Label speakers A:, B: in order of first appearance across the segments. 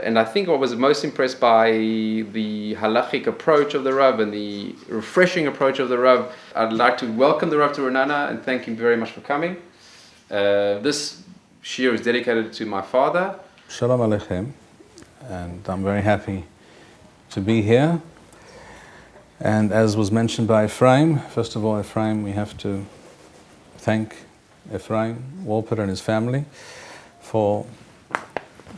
A: And I think what was most impressed by the halachic approach of the Rav and the refreshing approach of the Rav. I'd like to welcome the Rav to Renana and thank him very much for coming. This Shiur is dedicated to my father.
B: Shalom Aleichem, and I'm very happy to be here. And as was mentioned by Ephraim, first of all, Ephraim, we have to thank Ephraim Walper and his family for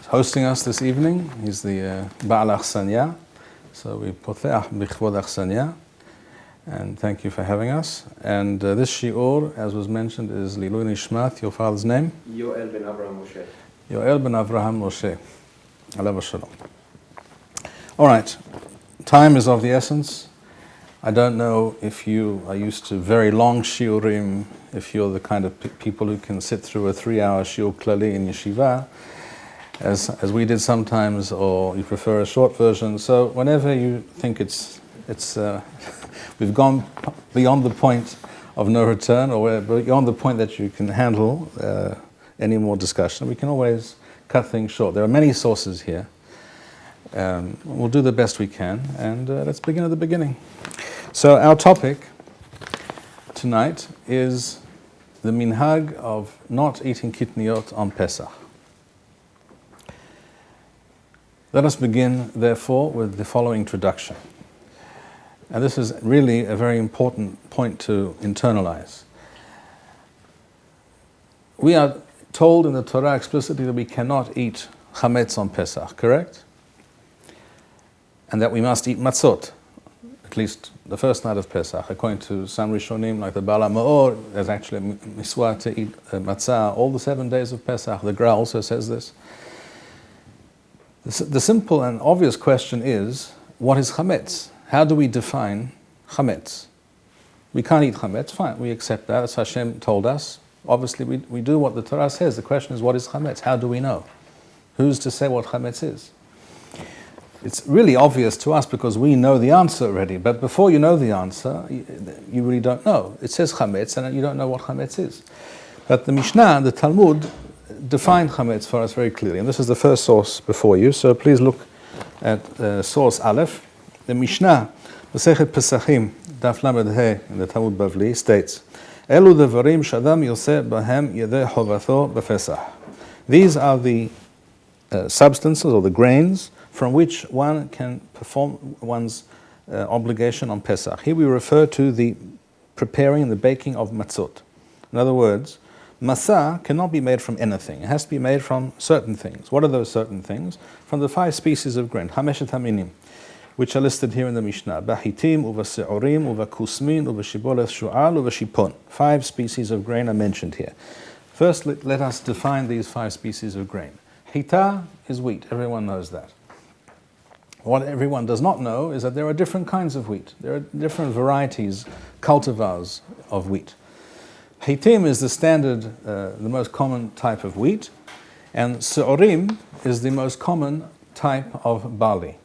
B: hosting us this evening. He's the Ba'al Achsanya, so we poteach b'chvod Achsanya, and thank you for having us. And this Shiur, as was mentioned, is Lilui Nishmat, your father's name?
A: Yoel ben Avraham Moshe.
B: Yoel ben Avraham Moshe. Alav Shalom. All right, time is of the essence. I don't know if you are used to very long shiurim, if you're the kind of people who can sit through a 3-hour shiur klali in yeshiva, as we did sometimes, or you prefer a short version. So whenever you think we've gone beyond the point of no return, or we're beyond the point that you can handle any more discussion, we can always cut things short. There are many sources here. We'll do the best we can, and let's begin at the beginning. So our topic tonight is the Minhag of not eating Kitniyot on Pesach. Let us begin, therefore, with the following introduction. And this is really a very important point to internalize. We are told in the Torah explicitly that we cannot eat Chametz on Pesach, correct? And that we must eat matzot, at least the first night of Pesach. According to some Rishonim, like the Baal HaMaor, there's actually a miswah to eat matzah all the 7 days of Pesach. The Gra also says this. The simple and obvious question is, what is Chametz? How do we define Chametz? We can't eat Chametz, fine, we accept that, as Hashem told us. Obviously we do what the Torah says. The question is, what is Chametz? How do we know? Who's to say what Chametz is? It's really obvious to us because we know the answer already, but before you know the answer, you really don't know. It says Chametz and you don't know what Chametz is. But the Mishnah, the Talmud, define Chametz for us very clearly, and this is the first source before you, so please look at source Aleph. The Mishnah, Masechet Pesachim, Daf Lamed He, in the Talmud Bavli, states, Elu devarim shadam yoseh bahem yedeh chovatho b'Pesach. These are the substances or the grains from which one can perform one's obligation on Pesach. Here we refer to the preparing and the baking of matzot. In other words, Matzah cannot be made from anything. It has to be made from certain things. What are those certain things? From the 5 species of grain, Hameshet Haminim, which are listed here in the Mishnah. Bahitim, uva se'orim, uva kusmin, uva shiboleth shu'al, uva shipon. 5 species of grain are mentioned here. First, let us define these 5 species of grain. Hita is wheat. Everyone knows that. What everyone does not know is that there are different kinds of wheat. There are different varieties, cultivars of wheat. Hitim is the standard, the most common type of wheat, and se'orim is the most common type of barley.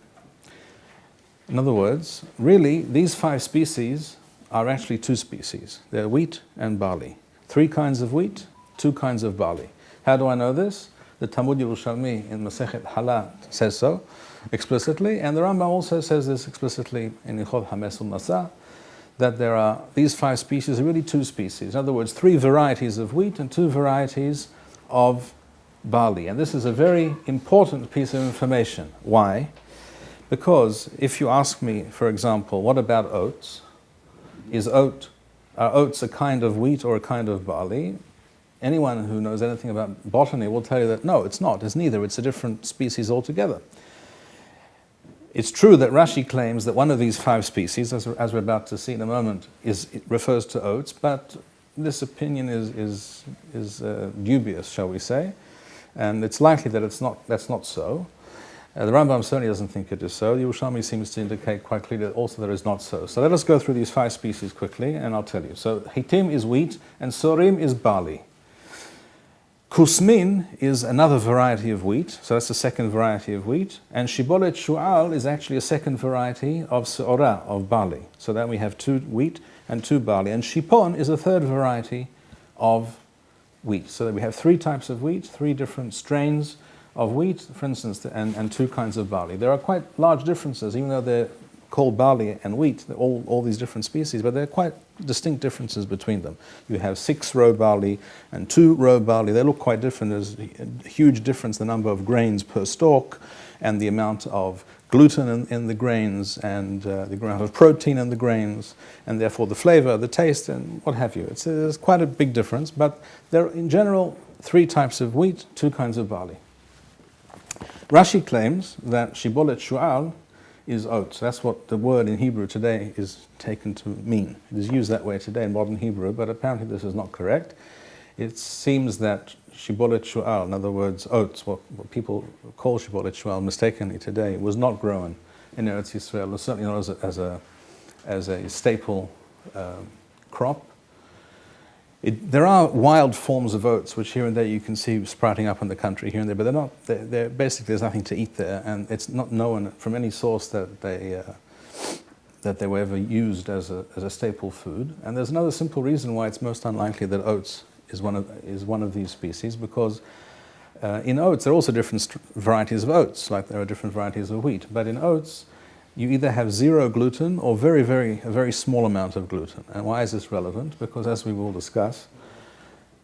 B: In other words, really, these 5 species are actually 2 species. They're wheat and barley. 3 kinds of wheat, 2 kinds of barley. How do I know this? The Talmud Yerushalmi in Masechet Hala says so explicitly, and the Rambam also says this explicitly in Ichod Hamesul Matzah, that there are these 5 species are really 2 species. In other words, 3 varieties of wheat and 2 varieties of barley. And this is a very important piece of information. Why? Because if you ask me, for example, what about oats? Are oats a kind of wheat or a kind of barley? Anyone who knows anything about botany will tell you that no, it's not. It's neither. It's a different species altogether. It's true that Rashi claims that one of these 5 species, as we're about to see in a moment, refers to oats, but this opinion is dubious, shall we say, and it's likely that that's not so. The Rambam certainly doesn't think it is so. The Yerushalmi seems to indicate quite clearly that also that is not so. So let us go through these 5 species quickly, and I'll tell you. So hitim is wheat, and sorim is barley. Kusmin is another variety of wheat, so that's the second variety of wheat, and shibolet shu'al is actually a second variety of se'orah, of barley. So then we have 2 wheat and 2 barley, and shipon is a third variety of wheat. So that we have 3 types of wheat, 3 different strains of wheat, for instance, and two kinds of barley. There are quite large differences, even though they're called barley and wheat, all these different species, but there are quite distinct differences between them. You have 6-row barley and 2-row barley. They look quite different. There's a huge difference, the number of grains per stalk and the amount of gluten in the grains and the amount of protein in the grains, and therefore the flavor, the taste, and what have you. There's quite a big difference, but there are in general 3 types of wheat, 2 kinds of barley. Rashi claims that shibolet shu'al is oats. That's what the word in Hebrew today is taken to mean. It is used that way today in modern Hebrew, but apparently this is not correct. It seems that shibolet shu'al, in other words, oats, what people call shibolet shu'al mistakenly today, was not grown in Eretz Yisrael, certainly not as a staple crop. There are wild forms of oats, which here and there you can see sprouting up in the country here and there, but they're basically, there's nothing to eat there, and it's not known from any source that they were ever used as a staple food. And there's another simple reason why it's most unlikely that oats is one of these species, because in oats there are also different varieties of oats, like there are different varieties of wheat, but in oats you either have 0 gluten or a very small amount of gluten. And why is this relevant? Because as we will discuss,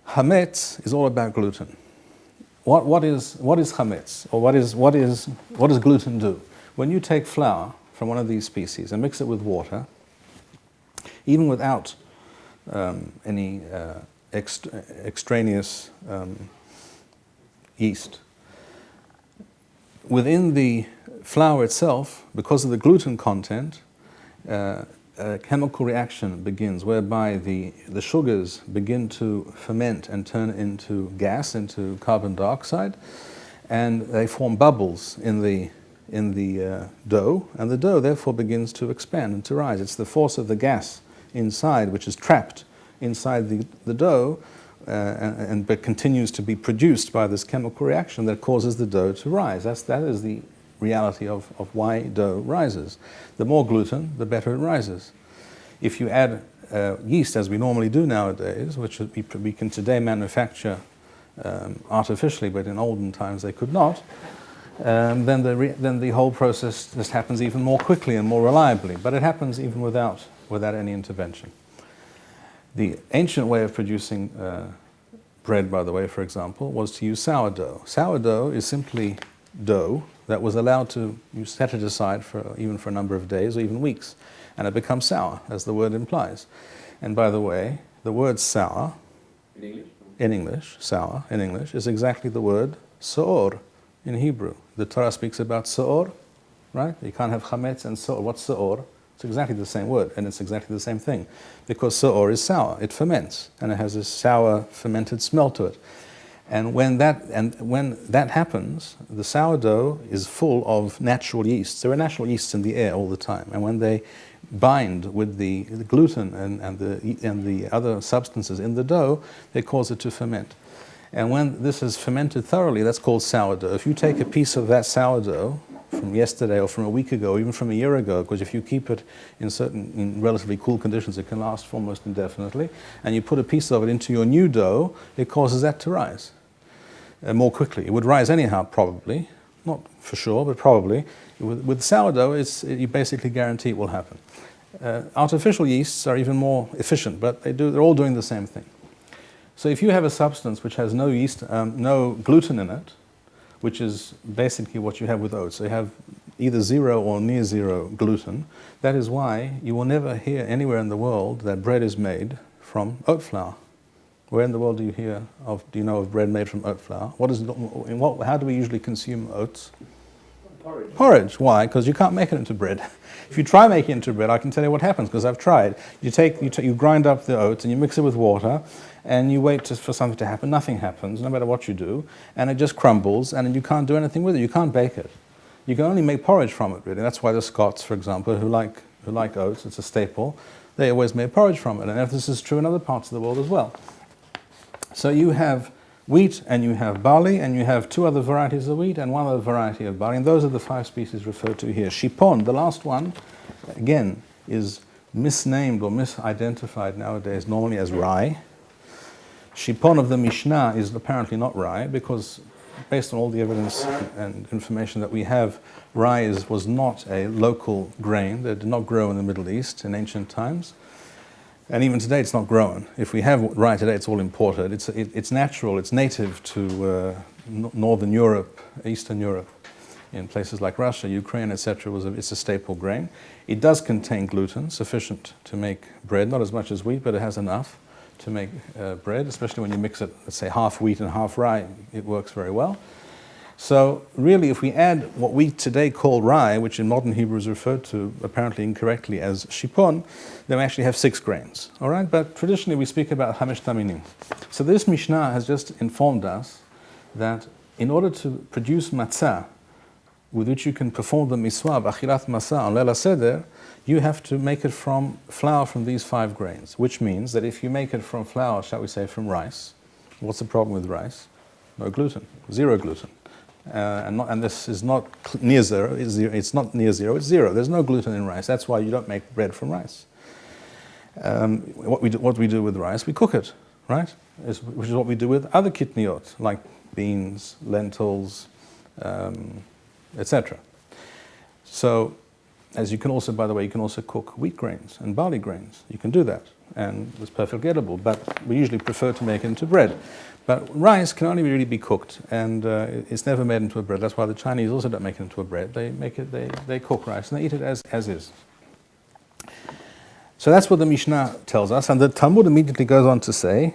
B: Chametz is all about gluten. What is Chametz? Or what does gluten do? When you take flour from one of these species and mix it with water, even without any extraneous yeast, within the flour itself, because of the gluten content, a chemical reaction begins whereby the sugars begin to ferment and turn into gas, into carbon dioxide, and they form bubbles in the dough, and the dough therefore begins to expand and to rise. It's the force of the gas inside, which is trapped inside the dough, but continues to be produced by this chemical reaction that causes the dough to rise. That is the reality of why dough rises. The more gluten, the better it rises. If you add yeast, as we normally do nowadays, which we can today manufacture artificially, but in olden times they could not, then the whole process just happens even more quickly and more reliably. But it happens even without any intervention. The ancient way of producing bread, by the way, for example, was to use sourdough. Sourdough is simply dough that was allowed to, you set it aside even for a number of days or even weeks, and it becomes sour, as the word implies. And by the way, the word sour in English, sour in English, is exactly the word soor in Hebrew. The Torah speaks about soor, right? You can't have chametz and soor. What's soor? It's exactly the same word, and it's exactly the same thing, because soor is sour. It ferments, and it has a sour, fermented smell to it. And when that happens, the sourdough is full of natural yeasts. There are natural yeasts in the air all the time, and when they bind with the gluten and the other substances in the dough, they cause it to ferment. And when this is fermented thoroughly, that's called sourdough. If you take a piece of that sourdough from yesterday or from a week ago, or even from a year ago, because if you keep it in relatively cool conditions, it can last for almost indefinitely, and you put a piece of it into your new dough, it causes that to rise more quickly. It would rise anyhow, probably, not for sure, but probably. With sourdough, you basically guarantee it will happen. Artificial yeasts are even more efficient, but they're all doing the same thing. So if you have a substance which has no yeast, no gluten in it, which is basically what you have with oats, so you have either 0 or near 0 gluten, that is why you will never hear anywhere in the world that bread is made from oat flour. Where in the world do you know of bread made from oat flour? How do we usually consume oats?
C: Porridge.
B: Porridge. Why? Because you can't make it into bread. If you try making it into bread, I can tell you what happens, because I've tried. You grind up the oats and you mix it with water, and you wait for something to happen. Nothing happens, no matter what you do, and it just crumbles, and you can't do anything with it. You can't bake it. You can only make porridge from it, really. That's why the Scots, for example, who like oats, it's a staple, they always made porridge from it. And this is true in other parts of the world as well. So you have wheat, and you have barley, and you have 2 other varieties of wheat and 1 other variety of barley, and those are the 5 species referred to here. Shipon, the last one, again, is misnamed or misidentified nowadays normally as rye. Shipon of the Mishnah is apparently not rye, because based on all the evidence and information that we have, rye was not a local grain. That did not grow in the Middle East in ancient times. And even today, it's not grown. If we have rye today, it's all imported. It's natural, it's native to Northern Europe, Eastern Europe. In places like Russia, Ukraine, etc., it's a staple grain. It does contain gluten, sufficient to make bread, not as much as wheat, but it has enough to make bread, especially when you mix it, let's say, half wheat and half rye, it works very well. So really, if we add what we today call rye, which in modern Hebrew is referred to apparently incorrectly as shipon, then we actually have 6 grains, all right? But traditionally, we speak about hamesh taminim. So this Mishnah has just informed us that in order to produce matzah, with which you can perform the mitzvah of achilat matzah on Leil HaSeder, you have to make it from flour from these 5 grains, which means that if you make it from flour, shall we say, from rice, what's the problem with rice? No gluten, 0 gluten. And this is not near zero, it's not near zero, it's 0. There's no gluten in rice. That's why you don't make bread from rice. What we do with rice, we cook it, right? Which is what we do with other kitniyot, like beans, lentils, etc. So, as you can also, by the way, you can also cook wheat grains and barley grains. You can do that, and it's perfectly edible, but we usually prefer to make it into bread. But rice can only really be cooked, and it's never made into a bread. That's why the Chinese also don't make it into a bread. They cook rice, and they eat it as is. So that's what the Mishnah tells us, and the Talmud immediately goes on to say,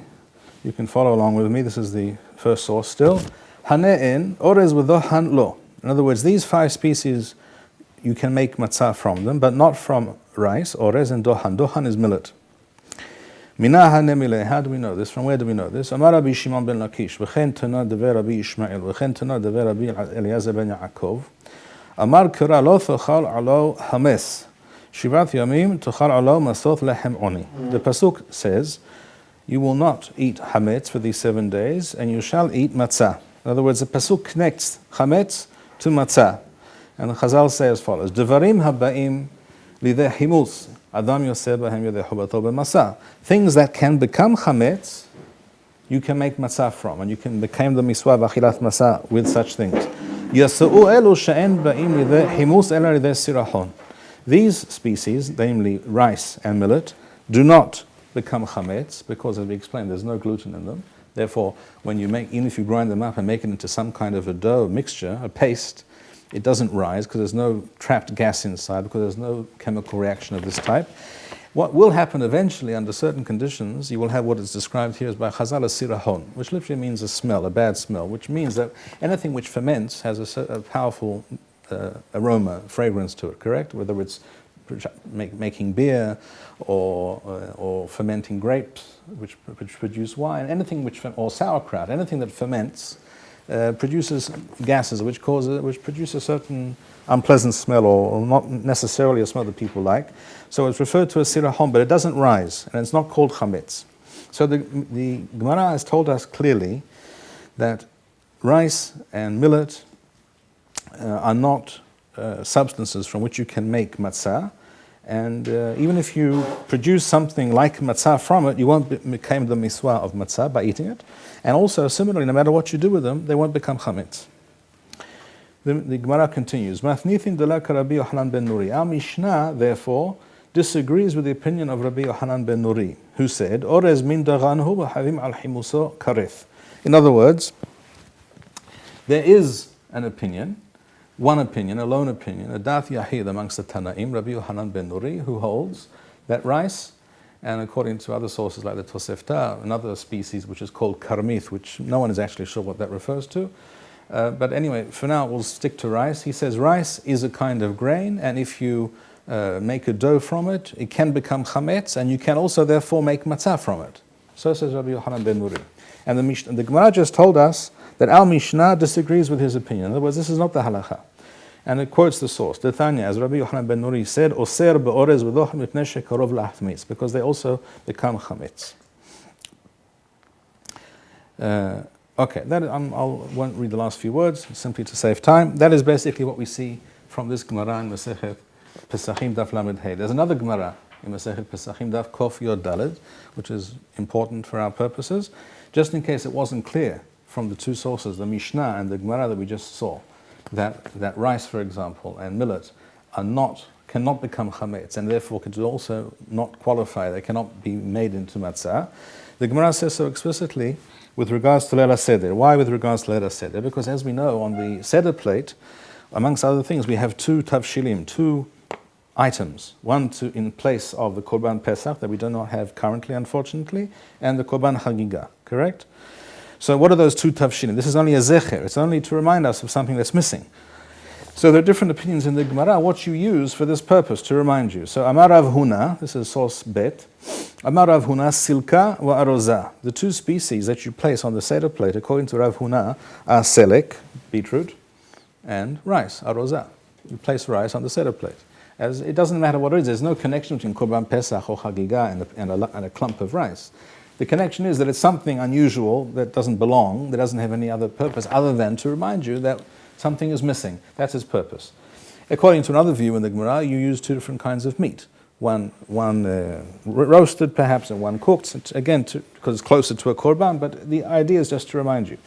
B: you can follow along with me, this is the first source still, Hane'en, orez v'dohan lo. In other words, these 5 species, you can make matzah from them, but not from rice, orez and dohan. Dohan is millet. Minhag nemile. How do we know this? From where do we know this? Amar Rabbi Shimon ben Lakish, v'chen tana dever Rabbi Ishmael, v'chen tana dever Rabbi Eliezer ben Yaakov. Amar kira lo tochal alo hames, shivat yamim tochal alo masoth lechem oni. The pasuk says, you will not eat hametz for these 7 days, and you shall eat matzah. In other words, the pasuk connects hametz to matzah. And the Chazal say as follows, Devarim habaim lideh himus, adam yoseh bahem yodeh hubato b'matzah. Things that can become chametz, you can make matzah from, and you can become the miswah v'achilat matzah with such things. Yasa'u elu she'en ba'im lideh himus ela lideh sirahon. These species, namely rice and millet, do not become chametz, because as we explained, there's no gluten in them. Therefore, when you make, even if you grind them up and make it into some kind of a dough, mixture, a paste, it doesn't rise because there's no trapped gas inside, because there's no chemical reaction of this type. What will happen eventually under certain conditions, you will have what is described here as by Chazal a sirahon, which literally means a smell, a bad smell, which means that anything which ferments has a powerful aroma, fragrance to it, correct? Whether it's making beer or fermenting grapes, which produce wine, anything or sauerkraut, anything that ferments produces gases which produce a certain unpleasant smell, or not necessarily a smell that people like. So it's referred to as sirahon, but it doesn't rise, and it's not called chametz. So the Gemara has told us clearly that rice and millet are not substances from which you can make matzah, and even if you produce something like matzah from it, you won't become the miswah of matzah by eating it. And also, similarly, no matter what you do with them, they won't become chametz. The Gemara continues, Mathnithin delak Rabbi Yochanan ben Nuri. Our Mishnah, therefore, disagrees with the opinion of Rabbi Yochanan ben Nuri, who said, Orez min daganhu v'havim al himuso kareth. In other words, there is an opinion, one opinion, a lone opinion, a dat yahid amongst the Tanaim, Rabbi Yochanan ben Nuri, who holds that rice, and according to other sources like the Tosefta, another species which is called karmith, which no one is actually sure what that refers to. But anyway, for now we'll stick to rice. He says rice is a kind of grain, and if you make a dough from it, it can become chametz, and you can also therefore make matzah from it. So says Rabbi Yochanan ben Nuri. And the Gemara just told us that our Mishnah disagrees with his opinion. In other words, this is not the halacha. And it quotes the source, the Tanya, as Rabbi Yochanan ben Nuri said, Oser be'orez v'dochim mipnei shekarov lahachmitz, because they also become chametz. Okay, I won't read the last few words, simply to save time. That is basically what we see from this Gemara in Masechet Pesachim Daf Lamed Hey. There's another Gemara in Masechet Pesachim Daf Kof Yod Daled, which is important for our purposes. Just in case it wasn't clear from the two sources, the Mishnah and the Gemara that we just saw, that rice, for example, and millet cannot become chametz, and therefore could also not qualify. They cannot be made into matzah. The Gemara says so explicitly with regards to Leil Seder. Why with regards to Leil Seder? Because as we know, on the Seder plate, amongst other things, we have two tavshilim, two items. One in place of the Korban Pesach that we do not have currently, unfortunately, and the Korban Chagiga, correct? So what are those two tavshilim? This is only a zecher. It's only to remind us of something that's missing. So there are different opinions in the Gemara what you use for this purpose, to remind you. So Amar Rav Huna, this is source bet, Amar Rav Huna, silka wa aroza. The two species that you place on the Seder plate, according to Rav Huna, are selek, beetroot, and rice, aroza. You place rice on the Seder plate. As it doesn't matter what it is, there's no connection between Korban Pesach or Chagiga and a clump of rice. The connection is that it's something unusual that doesn't belong, that doesn't have any other purpose other than to remind you that something is missing. That's its purpose. According to another view in the Gemara, you use two different kinds of meat. One roasted perhaps and one cooked, again, because it's closer to a korban, but the idea is just to remind you.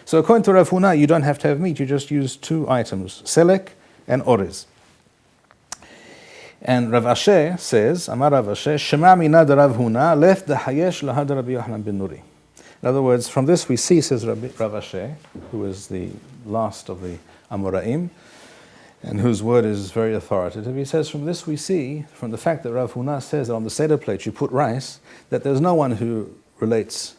B: So according to Rav Huna, you don't have to have meat, you just use two items, selek and oriz. And Rav Asher says, Amar Rav Asher, Shema minad Rav Huna, lef dahayesh lahad Rabbi Yochanan ben Nuri. In other words, from this we see, says Rav Asher, who is the last of the Amoraim, and whose word is very authoritative, he says, from this we see, from the fact that Rav Huna says that on the Seder plate you put rice, that there's no one who relates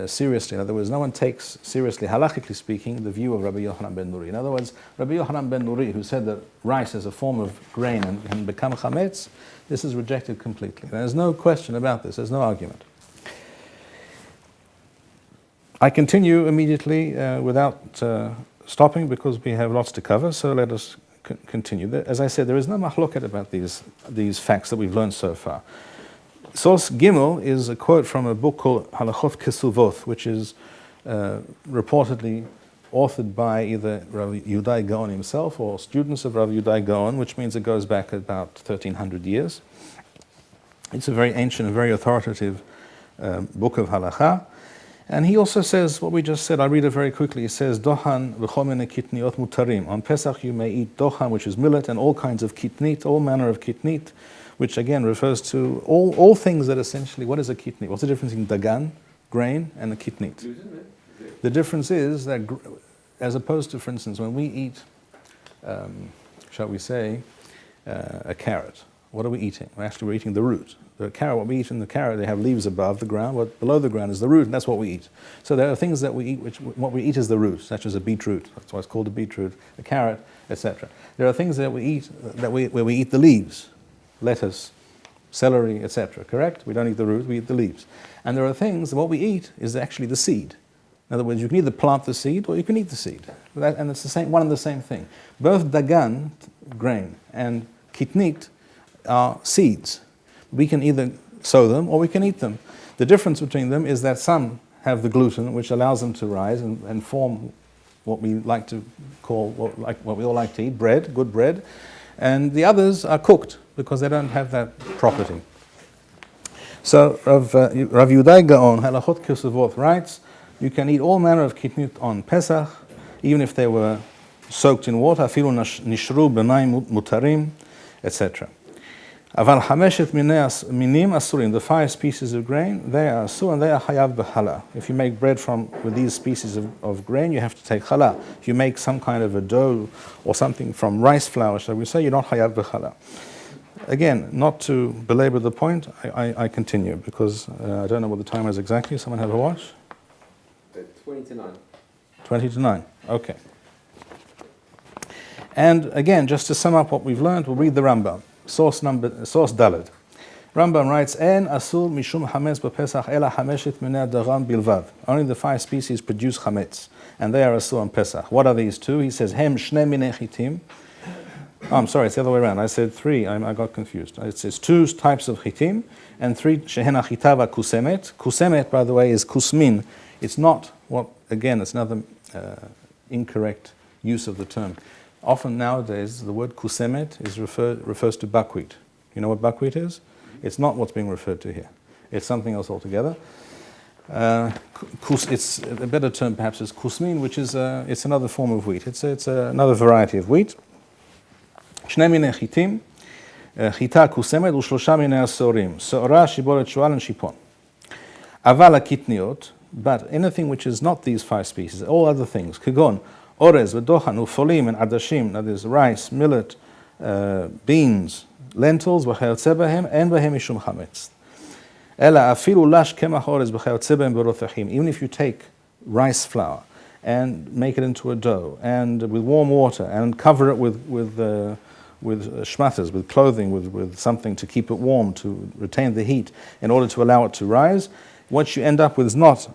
B: seriously. In other words, no one takes seriously, halachically speaking, the view of Rabbi Yochanan ben Nuri. In other words, Rabbi Yochanan ben Nuri, who said that rice is a form of grain and can become chametz, this is rejected completely. There's no question about this, there's no argument. I continue immediately without stopping because we have lots to cover, so let us continue. As I said, there is no mahloket about these facts that we've learned so far. Source Gimel is a quote from a book called Halachot Kesuvot, which is reportedly authored by either Rav Yudai Gaon himself or students of Rav Yudai Gaon, which means it goes back about 1300 years. It's a very ancient and very authoritative book of halacha. And he also says what we just said. I'll read it very quickly. He says, Dohan v'chomene kitniyot mutarim. On Pesach you may eat dohan, which is millet, and all kinds of kitnit, all manner of kitnit, which again refers to all things that essentially, what is a kitnit? What's the difference in dagan, grain, and a kitnit? The difference is that, as opposed to, for instance, when we eat, shall we say, a carrot, what are we eating? We're eating the root. The carrot, what we eat in the carrot, they have leaves above the ground. What below the ground is the root, and that's what we eat. So there are things that we eat, what we eat is the root, such as a beetroot. That's why it's called a beetroot, a carrot, etc. There are things that we eat where we eat the leaves, lettuce, celery, etc. Correct? We don't eat the root, we eat the leaves. And there are things, what we eat is actually the seed. In other words, you can either plant the seed or you can eat the seed. And it's the same, one and the same thing. Both dagan, grain, and kitnit are seeds. We can either sow them or we can eat them. The difference between them is that some have the gluten, which allows them to rise and form what we like to call, what we all like to eat, bread, good bread. And the others are cooked because they don't have that property. So Rav Yudai Gaon, Halachot Kesuvot, writes, you can eat all manner of kitnit on Pesach, even if they were soaked in water, afilu nishru b'mayim mutarim, etc. Aval hameshet minim asurim, the 5 species of grain, they are asur and they are hayav b'chala. If you make bread with these species of grain, you have to take chala. If you make some kind of a dough or something from rice flour, shall we say, you're not hayav b'chala. Again, not to belabor the point, I continue because I don't know what the time is exactly. Someone have a watch?
A: 20 to 9.
B: 20 to 9, okay. And again, just to sum up what we've learned, we'll read the Rambam. Source Daled. Rambam writes, En asur mishum chametz b'Pesach ela hameshet minei dagan bilvad. Only the 5 species produce chametz, and they are asur on Pesach. What are these 2? He says, Hem shnei minei chitim. Oh, I'm sorry, it's the other way around. I said 3, I got confused. It says 2 types of chitim, and 3 shehen achitava kusemet. Kusemet, by the way, is kusmin. It's not it's another incorrect use of the term. Often nowadays, the word kusemet refers to buckwheat. You know what buckwheat is? It's not what's being referred to here. It's something else altogether. It's a better term perhaps is kusmin, which is it's another form of wheat. It's another variety of wheat. שני מיני חיטים, חיטה קוסמת ושלושה מיני עשורים, שעורה, שיבולת, שועל, and שיפון. אבל הקטניות, but anything which is not these 5 species, all other things, כגון אורז ודוחן ופולים and עדשים, that is rice, millet, beans, lentils, וכיוצא בהם, אין בהם משום חמץ. אלא אפילו לש קמח אורז וכיוצא בהם ברותחים. Even if you take rice flour and make it into a dough, and with warm water, and cover it with shmatas, with clothing, with something to keep it warm, to retain the heat, in order to allow it to rise, what you end up with is not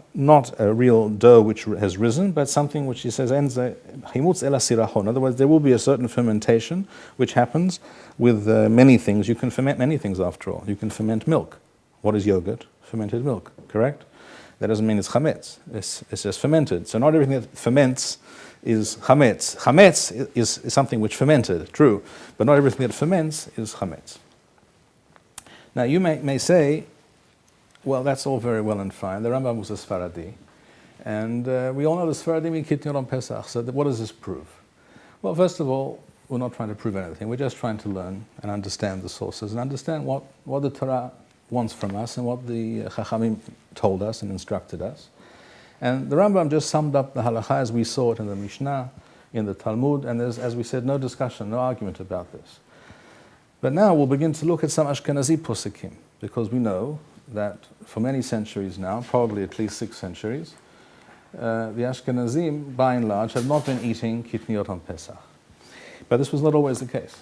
B: a real dough which has risen, but something which he says ends chimutz ela sirachon. In other words, there will be a certain fermentation which happens with many things. You can ferment many things after all. You can ferment milk. What is yogurt? Fermented milk, correct? That doesn't mean it's chametz. It's just fermented. So not everything that ferments is chametz. Chametz is something which fermented, true, but not everything that ferments is chametz. Now you may say, well, that's all very well and fine. The Rambam was a Sfaradi, and we all know the Sfaradim eat Kitniyot on Pesach. So what does this prove? Well, first of all, we're not trying to prove anything. We're just trying to learn and understand the sources and understand what the Torah wants from us and what the Chachamim told us and instructed us. And the Rambam just summed up the halakha as we saw it in the Mishnah, in the Talmud, and there's, as we said, no discussion, no argument about this. But now we'll begin to look at some Ashkenazi poskim, because we know that for many centuries now, probably at least 6 centuries, the Ashkenazim, by and large, have not been eating Kitniyot on Pesach. But this was not always the case.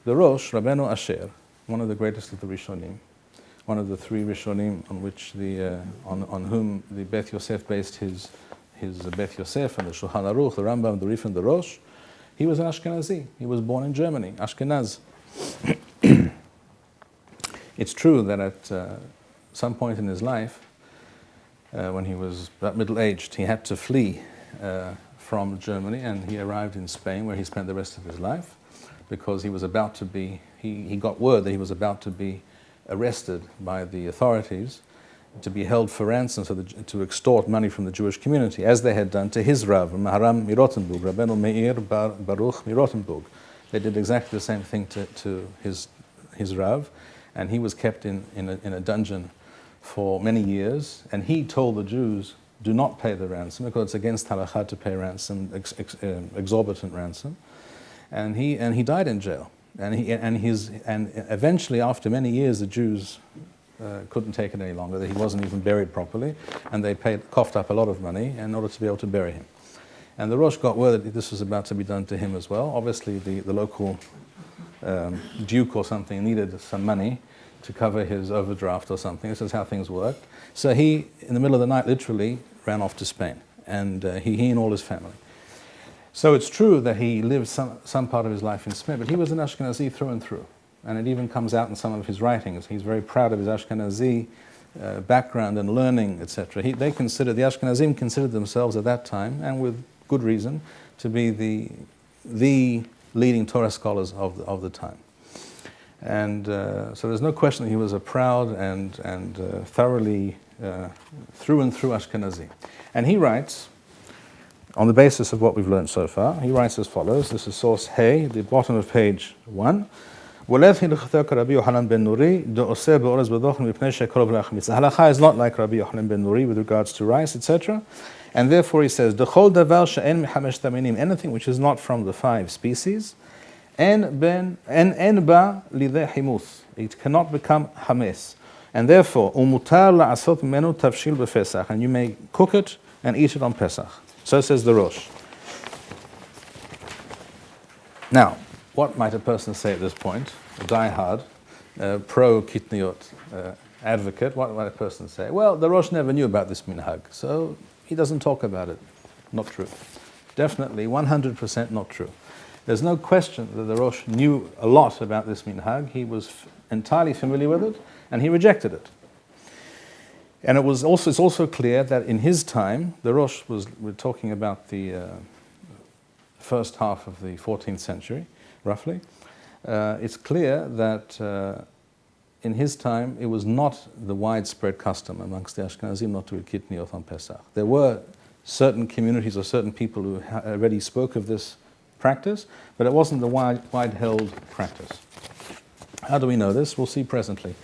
B: The Rosh, Rabbeinu Asher, one of the greatest of the Rishonim, one of the 3 Rishonim on which on whom the Beth Yosef based his Beth Yosef and the Shulchan Aruch, the Rambam, the Rif, and the Rosh, he was an Ashkenazi. He was born in Germany, Ashkenaz. It's true that at some point in his life, when he was about middle-aged, he had to flee from Germany, and he arrived in Spain, where he spent the rest of his life, because he was about to be, he got word that he was about to be arrested by the authorities, to be held for ransom, to extort money from the Jewish community, as they had done to his Rav, Maharam Mirotenburg, Rabbeinu Meir Baruch Mirotenburg. They did exactly the same thing to his Rav, and he was kept in a dungeon for many years, and he told the Jews, do not pay the ransom, because it's against halakha to pay ransom, exorbitant ransom. And he died in jail. And eventually, after many years, the Jews couldn't take it any longer. He wasn't even buried properly, and they coughed up a lot of money in order to be able to bury him. And the Rosh got word that this was about to be done to him as well. Obviously, the local duke or something needed some money to cover his overdraft or something. This is how things worked. So he, in the middle of the night, literally ran off to Spain, and he and all his family. So it's true that he lived some part of his life in Spain, but he was an Ashkenazi through and through. And it even comes out in some of his writings. He's very proud of his Ashkenazi background and learning, etc. The Ashkenazim considered themselves at that time, and with good reason, to be the leading Torah scholars of the time. And so there's no question that he was a proud and thoroughly through and through Ashkenazi. And he writes, on the basis of what we've learned so far, he writes as follows. This is source Hey, the bottom of page 1. The halakha is not like Rabbi Yochanan ben Nuri with regards to rice, etc. And therefore he says, anything which is not from the 5 species, it cannot become hametz. And therefore, and you may cook it and eat it on Pesach. So says the Rosh. Now, what might a person say at this point? A diehard, pro-Kitniyot advocate, what might a person say? Well, the Rosh never knew about this Minhag, so he doesn't talk about it. Not true. Definitely 100% not true. There's no question that the Rosh knew a lot about this Minhag. He was entirely familiar with it, and he rejected it. And it's also clear that in his time, the Rosh we're talking about the first half of the 14th century, roughly. It's clear that in his time, it was not the widespread custom amongst the Ashkenazim not to eat Kitniyot on Pesach. There were certain communities or certain people who already spoke of this practice, but it wasn't the wide-held practice. How do we know this? We'll see presently.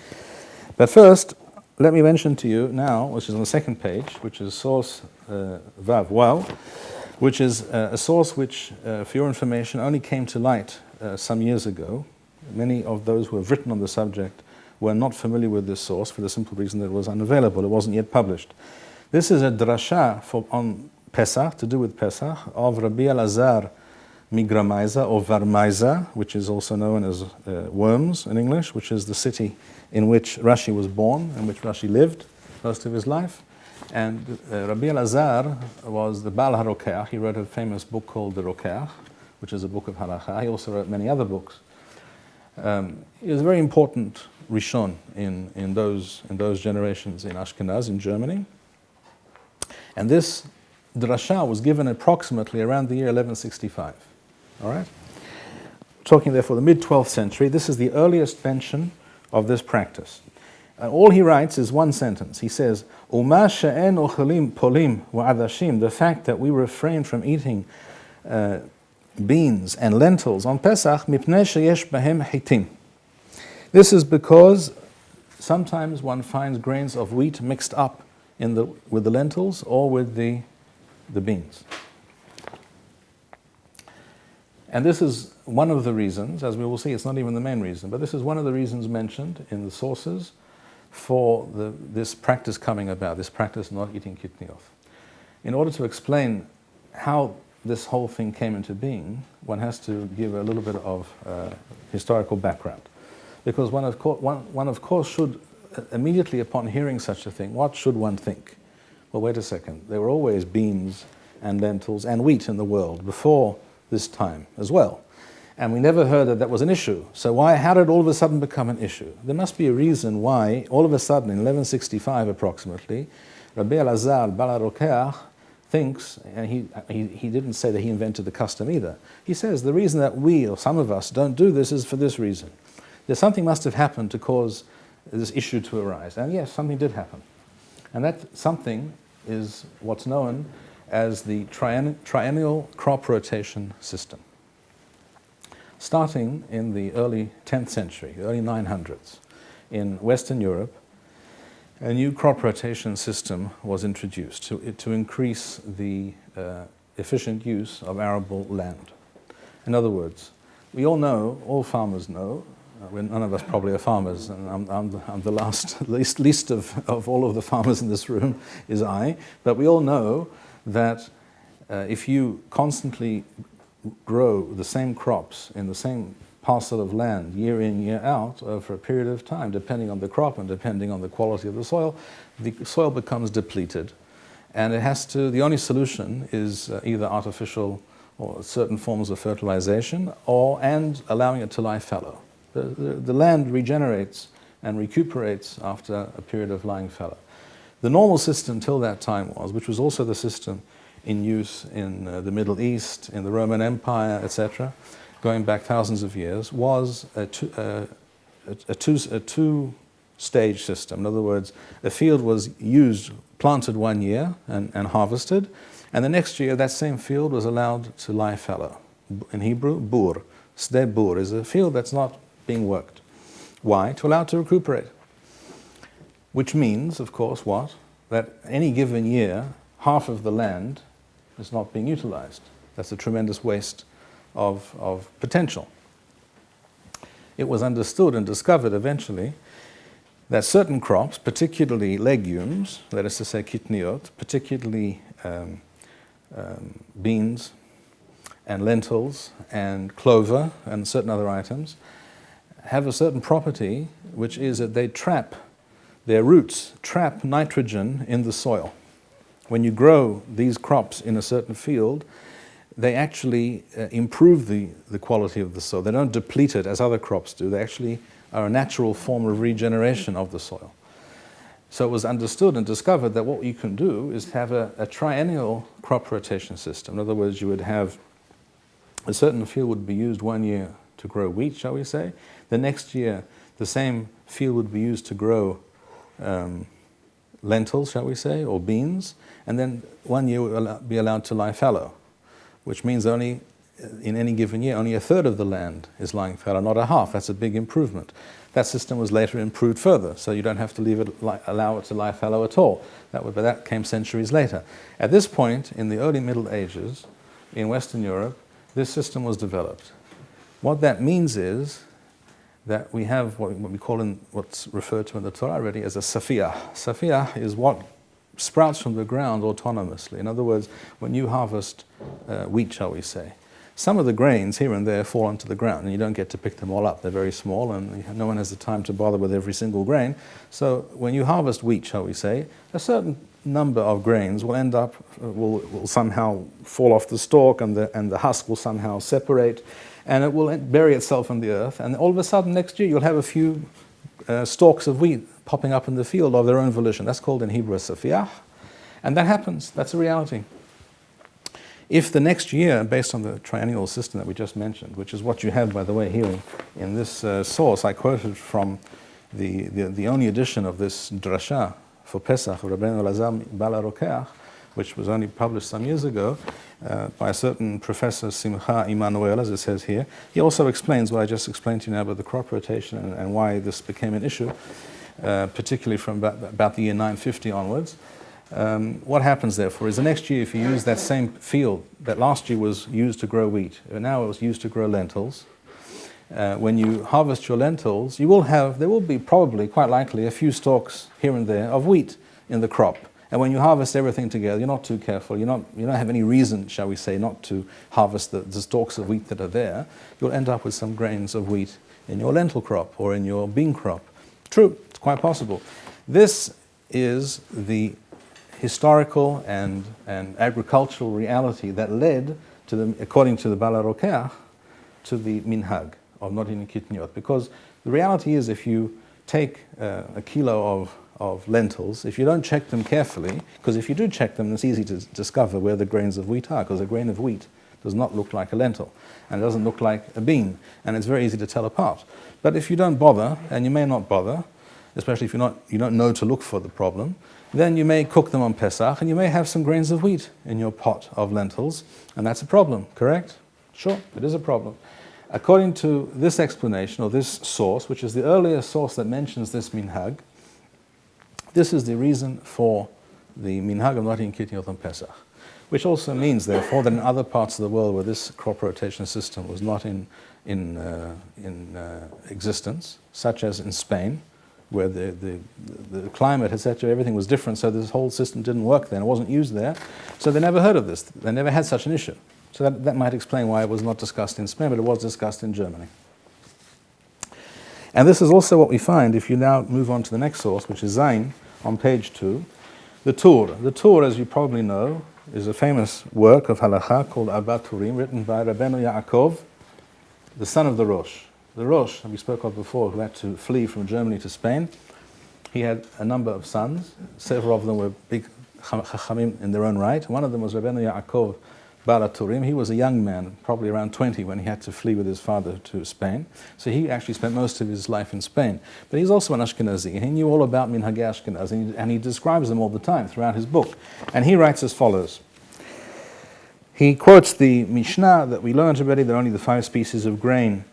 B: But first, let me mention to you now, which is on the second page, which is source Vav Wow, which is a source which, for your information, only came to light some years ago. Many of those who have written on the subject were not familiar with this source for the simple reason that it was unavailable. It wasn't yet published. This is a drasha on Pesach, to do with Pesach, of Rabbi Elazar Migramaiza or Varmaiza, which is also known as Worms in English, which is the city in which Rashi was born and which Rashi lived most of his life. And Rabbi Elazar was the Baal HaRokeach. He wrote a famous book called the Rokeach, which is a book of Halacha. He also wrote many other books. He was a very important Rishon in those generations in Ashkenaz, in Germany. And this drasha was given approximately around the year 1165. All right? Talking therefore the mid-12th century, this is the earliest mention of this practice. And all he writes is one sentence. He says, Uma she'en ochelim polim wa'adashim, the fact that we refrain from eating beans and lentils on Pesach, mipnei sheyesh bahem hitim. This is because sometimes one finds grains of wheat mixed up with the lentils or with the beans. And this is one of the reasons, as we will see, it's not even the main reason, but this is one of the reasons mentioned in the sources for this practice coming about, this practice not eating kitniyot. In order to explain how this whole thing came into being, one has to give a little bit of historical background. Because one of course should, immediately upon hearing such a thing, what should one think? Well, wait a second, there were always beans and lentils and wheat in the world before this time as well. And we never heard that was an issue. So how did all of a sudden become an issue? There must be a reason why, all of a sudden, in 1165 approximately, Rabbi Elazar Baal HaRokeach thinks, and he didn't say that he invented the custom either. He says the reason that we, or some of us, don't do this is for this reason. Something must have happened to cause this issue to arise. And yes, something did happen. And that something is what's known as the triennial crop rotation system. Starting in the early 10th century, early 900s, in Western Europe, a new crop rotation system was introduced to increase the efficient use of arable land. In other words, we all know, all farmers know, none of us probably are farmers, and I'm the least of all of the farmers in this room is I, but we all know that if you constantly grow the same crops in the same parcel of land year in, year out for a period of time, depending on the crop and depending on the quality of the soil becomes depleted. And the only solution is either artificial or certain forms of fertilization and allowing it to lie fallow. The land regenerates and recuperates after a period of lying fallow. The normal system till that time which was also the system in use in the Middle East, in the Roman Empire, etc., going back thousands of years, was a two-stage system. In other words, a field was planted one year and harvested, and the next year that same field was allowed to lie fallow. In Hebrew, bur, sde bur, is a field that's not being worked. Why? To allow it to recuperate. Which means, of course, what? That any given year, half of the land is not being utilized. That's a tremendous waste of potential. It was understood and discovered eventually that certain crops, particularly legumes, that is to say kitniyot, particularly beans and lentils and clover and certain other items, have a certain property, which is that their roots trap nitrogen in the soil. When you grow these crops in a certain field, they actually improve the quality of the soil. They don't deplete it as other crops do. They actually are a natural form of regeneration of the soil. So it was understood and discovered that what you can do is have a triennial crop rotation system. In other words, you would have a certain field would be used one year to grow wheat, shall we say. The next year, the same field would be used to grow lentils, shall we say, or beans, and then 1 year would be allowed to lie fallow, which means only in any given year, only a third of the land is lying fallow, not a half. That's a big improvement. That system was later improved further, so you don't have to allow it to lie fallow at all. But that came centuries later. At this point, in the early Middle Ages, in Western Europe, this system was developed. What that means is that we have what we call what's referred to in the Torah already as a safiyah. Safiyah is what sprouts from the ground autonomously. In other words, when you harvest wheat, shall we say, some of the grains here and there fall onto the ground, and you don't get to pick them all up. They're very small, and no one has the time to bother with every single grain. So when you harvest wheat, shall we say, a certain number of grains will end up, will somehow fall off the stalk, and the husk will somehow separate, and it will bury itself in the earth. And all of a sudden, next year, you'll have a few stalks of wheat popping up in the field of their own volition. That's called in Hebrew a safiyah, and that happens. That's a reality. If the next year, based on the triennial system that we just mentioned, which is what you have, by the way, here in this source, I quoted from the only edition of this drasha for Pesach of Rabbeinu Elazar Bala Rokeach, which was only published some years ago by a certain Professor Simcha Immanuel, as it says here. He also explains what I just explained to you now about the crop rotation and why this became an issue, particularly from about the year 950 onwards. What happens, therefore, is the next year, if you use that same field that last year was used to grow wheat, and now it was used to grow lentils, when you harvest your lentils, there will be probably, quite likely, a few stalks here and there of wheat in the crop. And when you harvest everything together, you're not too careful, you don't have any reason, shall we say, not to harvest the stalks of wheat that are there, you'll end up with some grains of wheat in your lentil crop or in your bean crop. True, it's quite possible. This is the historical and agricultural reality that led to according to the Bala Rokeach, to the Minhag of not eating Kitniyot. Because the reality is, if you take a kilo of lentils, if you don't check them carefully, because if you do check them, it's easy to discover where the grains of wheat are, because a grain of wheat does not look like a lentil, and it doesn't look like a bean, and it's very easy to tell apart. But if you don't bother, and you may not bother, especially if you don't know to look for the problem, then you may cook them on Pesach, and you may have some grains of wheat in your pot of lentils, and that's a problem, correct? Sure, it is a problem. According to this explanation, or this source, which is the earlier source that mentions this minhag, this is the reason for the minhag of not eating Kitniyot on Pesach, which also means, therefore, that in other parts of the world where this crop rotation system was not in existence, such as in Spain, where the climate, etc., everything was different, so this whole system didn't work then, it wasn't used there, so they never heard of this, they never had such an issue. So that might explain why it was not discussed in Spain, but it was discussed in Germany. And this is also what we find if you now move on to the next source, which is Zayin, on page 2, the Tur. The Tur, as you probably know, is a famous work of halakha called Arba Turim, written by Rabbeinu Yaakov, the son of the Rosh. The Rosh, that we spoke of before, who had to flee from Germany to Spain, he had a number of sons. Several of them were big chachamim in their own right. One of them was Rabbeinu Yaakov Bar Turim. He was a young man, probably around 20, when he had to flee with his father to Spain. So he actually spent most of his life in Spain. But he's also an Ashkenazi. He knew all about Minhag Ashkenaz, and he describes them all the time throughout his book. And he writes as follows. He quotes the Mishnah that we learned already, that only the 5 species of grain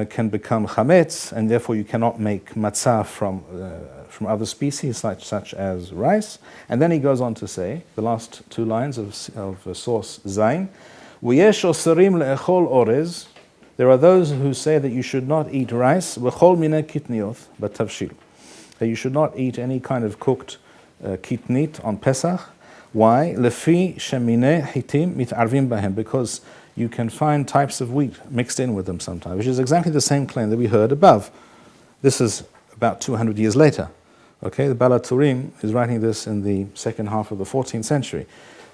B: can become Chametz, and therefore you cannot make matzah from other species such as rice. And then he goes on to say, the last 2 lines of source Zayin, V'yesh oserim le'echol orez, there are those who say that you should not eat rice, v'chol minei kitniyot b'tavshil, that you should not eat any kind of cooked kitnit on Pesach. Why? Lefi sheminei hitim mit'arvim bahem, because you can find types of wheat mixed in with them sometimes, which is exactly the same claim that we heard above. This is about 200 years later. Okay, the Bala Turim is writing this in the second half of the 14th century.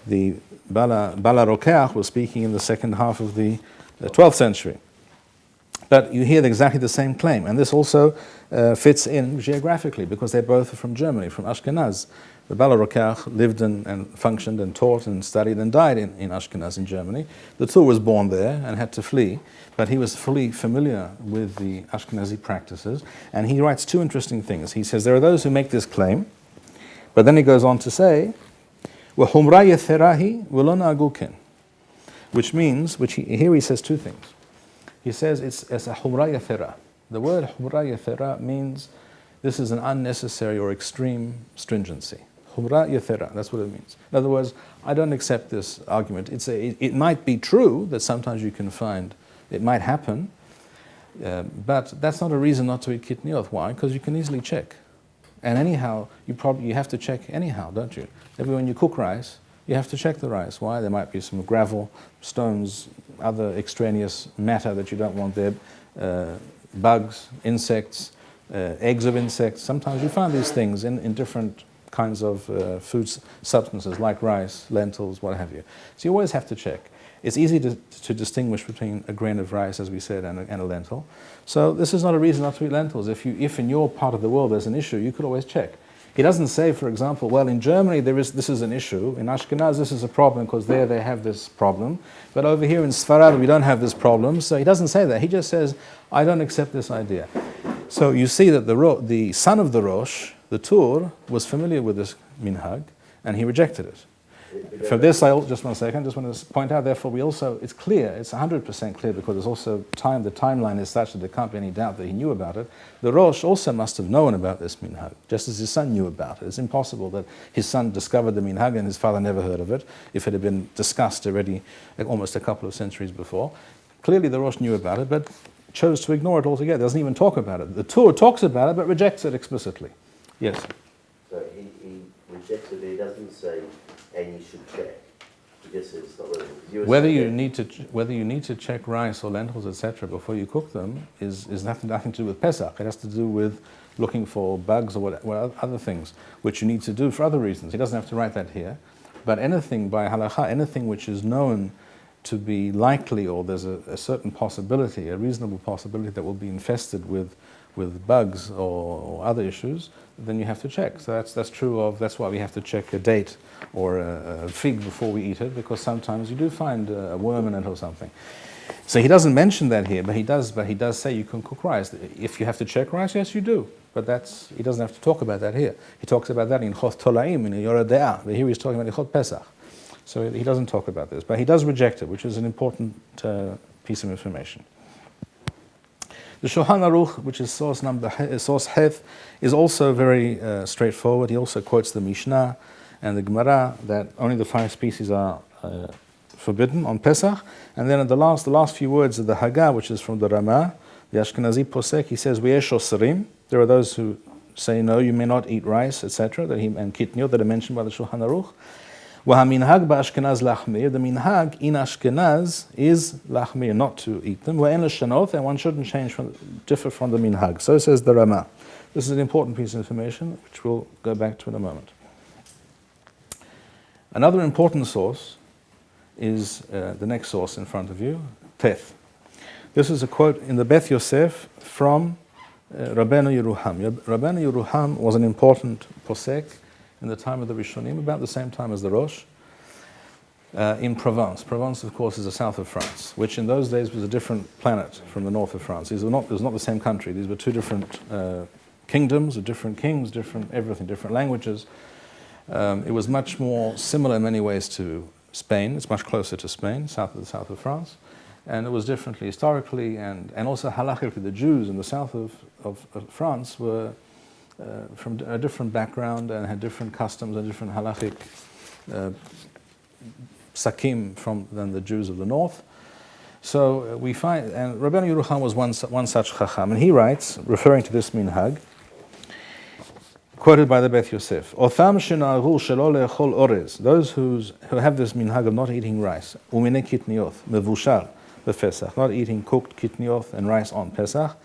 B: The Bala Rokeach was speaking in the second half of the 12th century. But you hear exactly the same claim, and this also fits in geographically, because they're both from Germany, from Ashkenaz. The Bala Rokach lived and functioned and taught and studied and died in Ashkenaz in Germany. The Tur was born there and had to flee, but he was fully familiar with the Ashkenazi practices, and he writes two interesting things. He says there are those who make this claim, but then he goes on to say, وَحُمْرَا يَثَرَاهِ وَلَنَا أَقُوكِن, which means, here he says two things. He says it's a humra yathera. The word humra yathera means this is an unnecessary or extreme stringency. Humra yathera, that's what it means. In other words, I don't accept this argument. It might be true that sometimes you can find, it might happen, but that's not a reason not to eat kitniyot. Why? Because you can easily check. And anyhow, you have to check anyhow, don't you? Every when you cook rice, you have to check the rice. Why? There might be some gravel, stones, other extraneous matter that you don't want there, bugs, insects, eggs of insects. Sometimes you find these things in different kinds of food substances like rice, lentils, what have you. So you always have to check. It's easy to distinguish between a grain of rice, as we said, and a lentil. So this is not a reason not to eat lentils. If in your part of the world there's an issue, you could always check. He doesn't say, for example, well, in Germany this is an issue. In Ashkenaz this is a problem because there they have this problem. But over here in Sfarad we don't have this problem. So he doesn't say that. He just says, I don't accept this idea. So you see that the son of the Rosh, the Tur, was familiar with this minhag, and he rejected it. For this, just one second, just want to point out, therefore, it's clear, it's 100% clear, because there's also the timeline is such that there can't be any doubt that he knew about it. The Rosh also must have known about this minhag, just as his son knew about it. It's impossible that his son discovered the minhag and his father never heard of it, if it had been discussed already almost a couple of centuries before. Clearly the Rosh knew about it, but chose to ignore it altogether, doesn't even talk about it. The Tur talks about it, but rejects it explicitly. Yes?
C: So he rejects it, but he doesn't say, and you should check. He just says it's not relevant.
B: Whether you need to check rice or lentils, etc., before you cook them is nothing to do with Pesach. It has to do with looking for bugs or what other things, which you need to do for other reasons. He doesn't have to write that here. But anything by halakha, anything which is known to be likely, or there's a certain possibility, a reasonable possibility that will be infested with bugs or other issues, then you have to check. So that's why we have to check a date or a fig before we eat it, because sometimes you do find a worm in it or something. So he doesn't mention that here, but he does say you can cook rice. If you have to check rice, yes, you do. But he doesn't have to talk about that here. He talks about that in Chot Tolaim, in Yoreh De'ah. But here he's talking about Chot Pesach. So he doesn't talk about this. But he does reject it, which is an important piece of information. The Shulchan Aruch, which is source Heth, is also very straightforward. He also quotes the Mishnah and the Gemara that only the 5 species are forbidden on Pesach. And then in the last few words of the Haggah, which is from the Ramah, the Ashkenazi posek, he says, "V'yesh osrim." There are those who say no, you may not eat rice, etc. And kitniyot that are mentioned by the Shulchan Aruch. Minhag ba'Ashkenaz lachmir. The minhag in Ashkenaz is lachmir, not to eat them. Wa'en l'shanot, and one shouldn't differ from the minhag. So says the Ramah. This is an important piece of information, which we'll go back to in a moment. Another important source is the next source in front of you, Teth. This is a quote in the Beth Yosef from Rabbeinu Yeruham. Rabbeinu Yeruham was an important posek in the time of the Rishonim, about the same time as the Rosh, in Provence. Provence, of course, is the south of France, which in those days was a different planet from the north of France. It was not the same country. These were two different kingdoms, with different kings, different everything, different languages. It was much more similar in many ways to Spain. It's much closer to Spain, south of France. And it was differently historically and also halachically. The Jews in the south of France were from a different background and had different customs and different halachic sakim than the Jews of the north. So we find, and Rabbeinu Yerucham was one such chacham, and he writes, referring to this minhag, quoted by the Beth Yosef, "Otham shenaru shelo le'echol orez," those who have this minhag of not eating rice, umine kitniyot mevushal b'Pesach, not eating cooked kitniyot and rice on Pesach.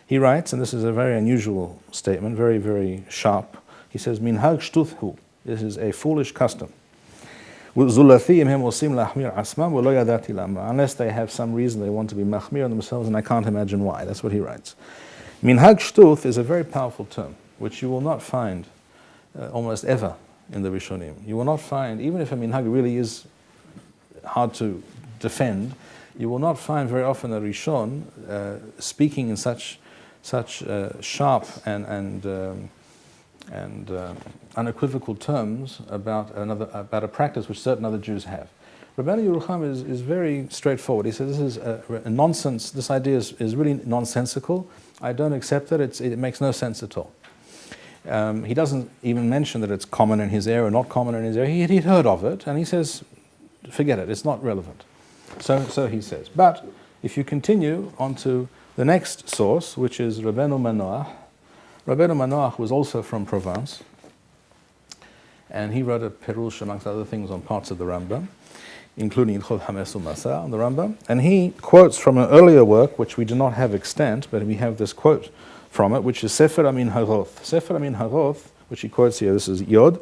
B: He writes, and this is a very unusual statement, very, very sharp. He says, "Minhag shtuthu." This is a foolish custom. Unless they have some reason they want to be machmir on themselves, and I can't imagine why. That's what he writes. Minhag shtuth is a very powerful term, which you will not find almost ever in the Rishonim. You will not find, even if a minhag really is hard to defend, you will not find very often a Rishon speaking in such sharp and unequivocal terms about a practice which certain other Jews have. Rabbeinu Yerucham is very straightforward. He says this is a nonsense. This idea is really nonsensical. I don't accept it. It makes no sense at all. He doesn't even mention that it's common in his area or not common in his area. He'd heard of it, and he says, forget it. It's not relevant. So he says. But if you continue on to the next source, which is Rabbeinu Manoach. Rabbeinu Manoach was also from Provence, and he wrote a Perush, amongst other things, on parts of the Rambam, including Ilchot Hametz U'Masah on the Rambam. And he quotes from an earlier work, which we do not have extant, but we have this quote from it, which is Sefer Minhag. Sefer Minhag, which he quotes here, this is Yod,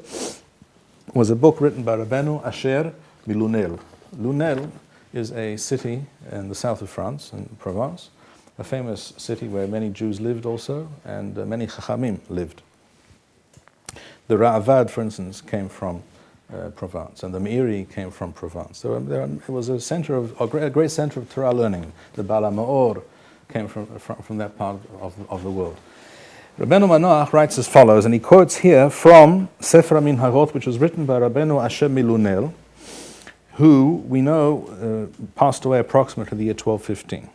B: was a book written by Rabbeinu Asher Milunel. Lunel is a city in the south of France, in Provence, a famous city where many Jews lived also, and many Chachamim lived. The Ra'avad, for instance, came from Provence, and the Meiri came from Provence. So it was a great center of Torah learning. The Bala Ma'or came from that part of the world. Rabbeinu Manoach writes as follows, and he quotes here from Sefer Minhag, which was written by Rabbeinu Asher Milunel, who we know passed away approximately the year 1215.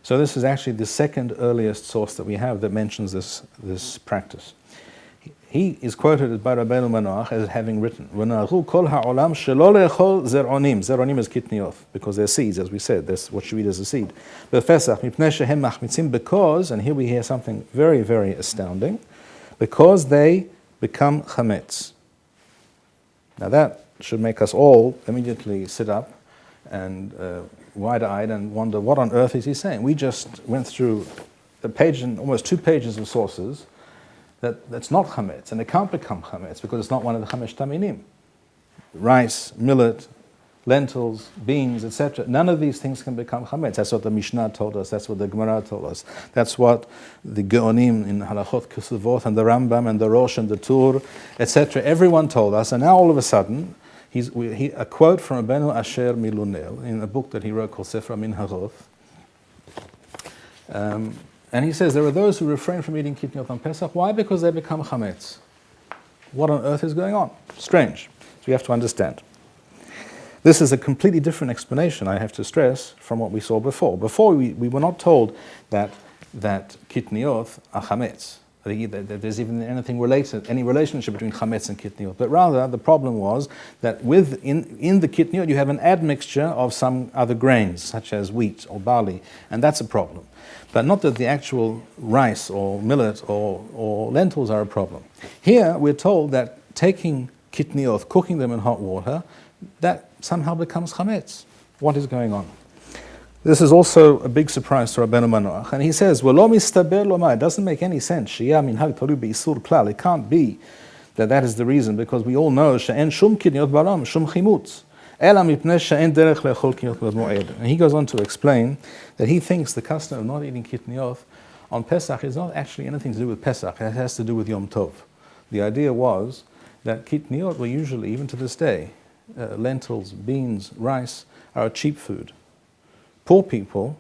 B: So this is actually the second earliest source that we have that mentions this practice. He is quoted by Rabbeinu Manoach as having written, "V'nahu kol ha'olam shelo le'echol zeronim." Zeronim is kitniyot, because they're seeds, as we said. That's what should be as a seed. B'Pesach mipnei shehem machmitzim, because, and here we hear something very, very astounding, because they become chametz. Now that should make us all immediately sit up and wide-eyed and wonder, what on earth is he saying? We just went through a page and almost 2 pages of sources that's not chametz, and it can't become chametz because it's not one of the chamesh taminim. Rice, millet, lentils, beans, etc. None of these things can become chametz. That's what the Mishnah told us. That's what the Gemara told us. That's what the Geonim in Halachot Kesuvot and the Rambam and the Rosh and the Tur, etc. Everyone told us, and now all of a sudden, a quote from Rabbeinu Asher Milunel in a book that he wrote called Sefer Minhag. And he says there are those who refrain from eating kitniyot on Pesach. Why? Because they become chametz. What on earth is going on? Strange. So you have to understand. This is a completely different explanation, I have to stress, from what we saw before. Before we were not told that kitniyot are chametz. That there's even any relationship between chametz and kitniyot. But rather, the problem was that in the kitniyot you have an admixture of some other grains, such as wheat or barley, and that's a problem. But not that the actual rice or millet or lentils are a problem. Here we're told that taking kitniyot, cooking them in hot water, that somehow becomes chametz. What is going on? This is also a big surprise to Rabbeinu Manoach, and he says, "V'lo mistaber lomar." It doesn't make any sense. Shia minhag tolu beisur klal. It can't be that is the reason, because we all know she'en shum kitniyot baram, shum chimutz. And he goes on to explain that he thinks the custom of not eating kitniyot on Pesach is not actually anything to do with Pesach. It has to do with Yom Tov. The idea was that kitniyot were usually, even to this day, lentils, beans, rice, are a cheap food. Poor people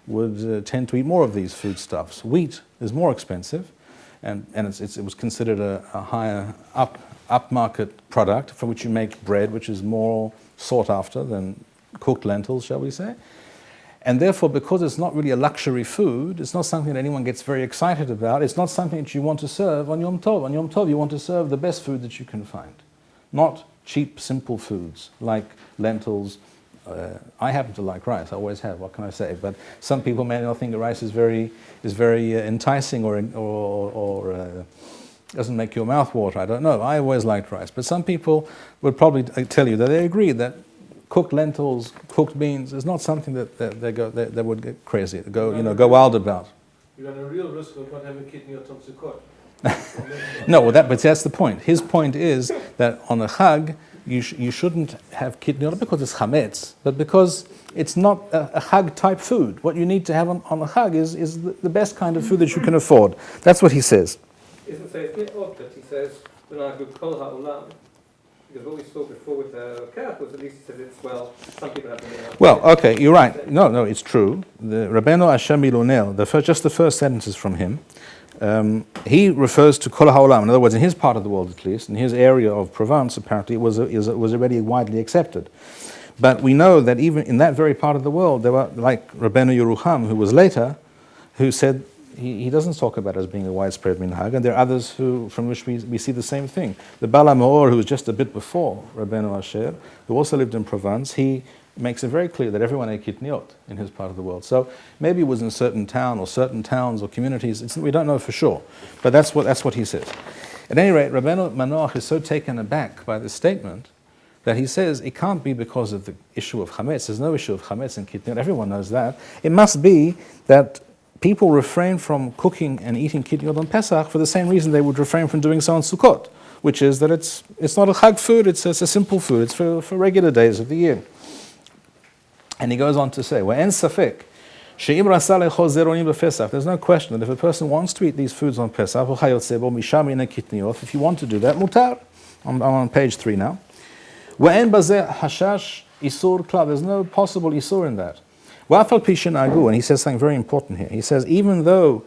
B: would tend to eat more of these foodstuffs. Wheat is more expensive, and it was considered a higher upmarket product for which you make bread, which is more sought after than cooked lentils, shall we say. And therefore, because it's not really a luxury food, it's not something that anyone gets very excited about, it's not something that you want to serve on Yom Tov. On Yom Tov, you want to serve the best food that you can find, not cheap, simple foods like lentils. I happen to like rice, I always have, what can I say? But some people may not think that rice is very enticing or doesn't make your mouth water. I don't know. I always liked rice. But some people would probably tell you that they agree that cooked lentils, cooked beans is not something that they would get crazy, go wild about.
D: You run a real risk of not having kitniyot toxicot.
B: No, but that's the point. His point is that on a Chag, you shouldn't have kitniyot, not because it's chametz, but because it's not a Chag type food. What you need to have on a Chag is the best kind of food that you can afford. That's what he says.
D: Isn't it a bit odd that he says
E: Minhag Kol Ha'olam. Because what we saw before with the Kaf was at least it says it's, well, some people have the minhag.
B: Well, okay, you're right. No, it's true. The Rabbeinu Asher Milonel, just the first sentences from him, he refers to Kol Ha'olam. In other words, in his part of the world at least, in his area of Provence, apparently, it was already widely accepted. But we know that even in that very part of the world, there were, like Rabbeinu Yerucham, who was later, who said he doesn't talk about it as being a widespread minhag, and there are others from which we see the same thing. The Bala Meor, who was just a bit before Rabbeinu Asher, who also lived in Provence, he makes it very clear that everyone ate Kitniyot in his part of the world. So maybe it was in a certain town or certain towns or communities. We don't know for sure, but that's what he says. At any rate, Rabbeinu Manoach is so taken aback by this statement that he says it can't be because of the issue of Chametz. There's no issue of Chametz in Kitniyot. Everyone knows that. It must be that people refrain from cooking and eating Kitniyot on Pesach for the same reason they would refrain from doing so on Sukkot, which is that it's not a Chag food, it's a simple food. It's for regular days of the year. And he goes on to say, "Wa'en safek she'im rasa lechol zeronim b'Pesach." There's no question that if a person wants to eat these foods on Pesach, if you want to do that, mutar. I'm on page 3 now. Wa'en bazeh hashash isur klal. There's no possible isur in that. Wa'afal pishin agu, and he says something very important here. He says even though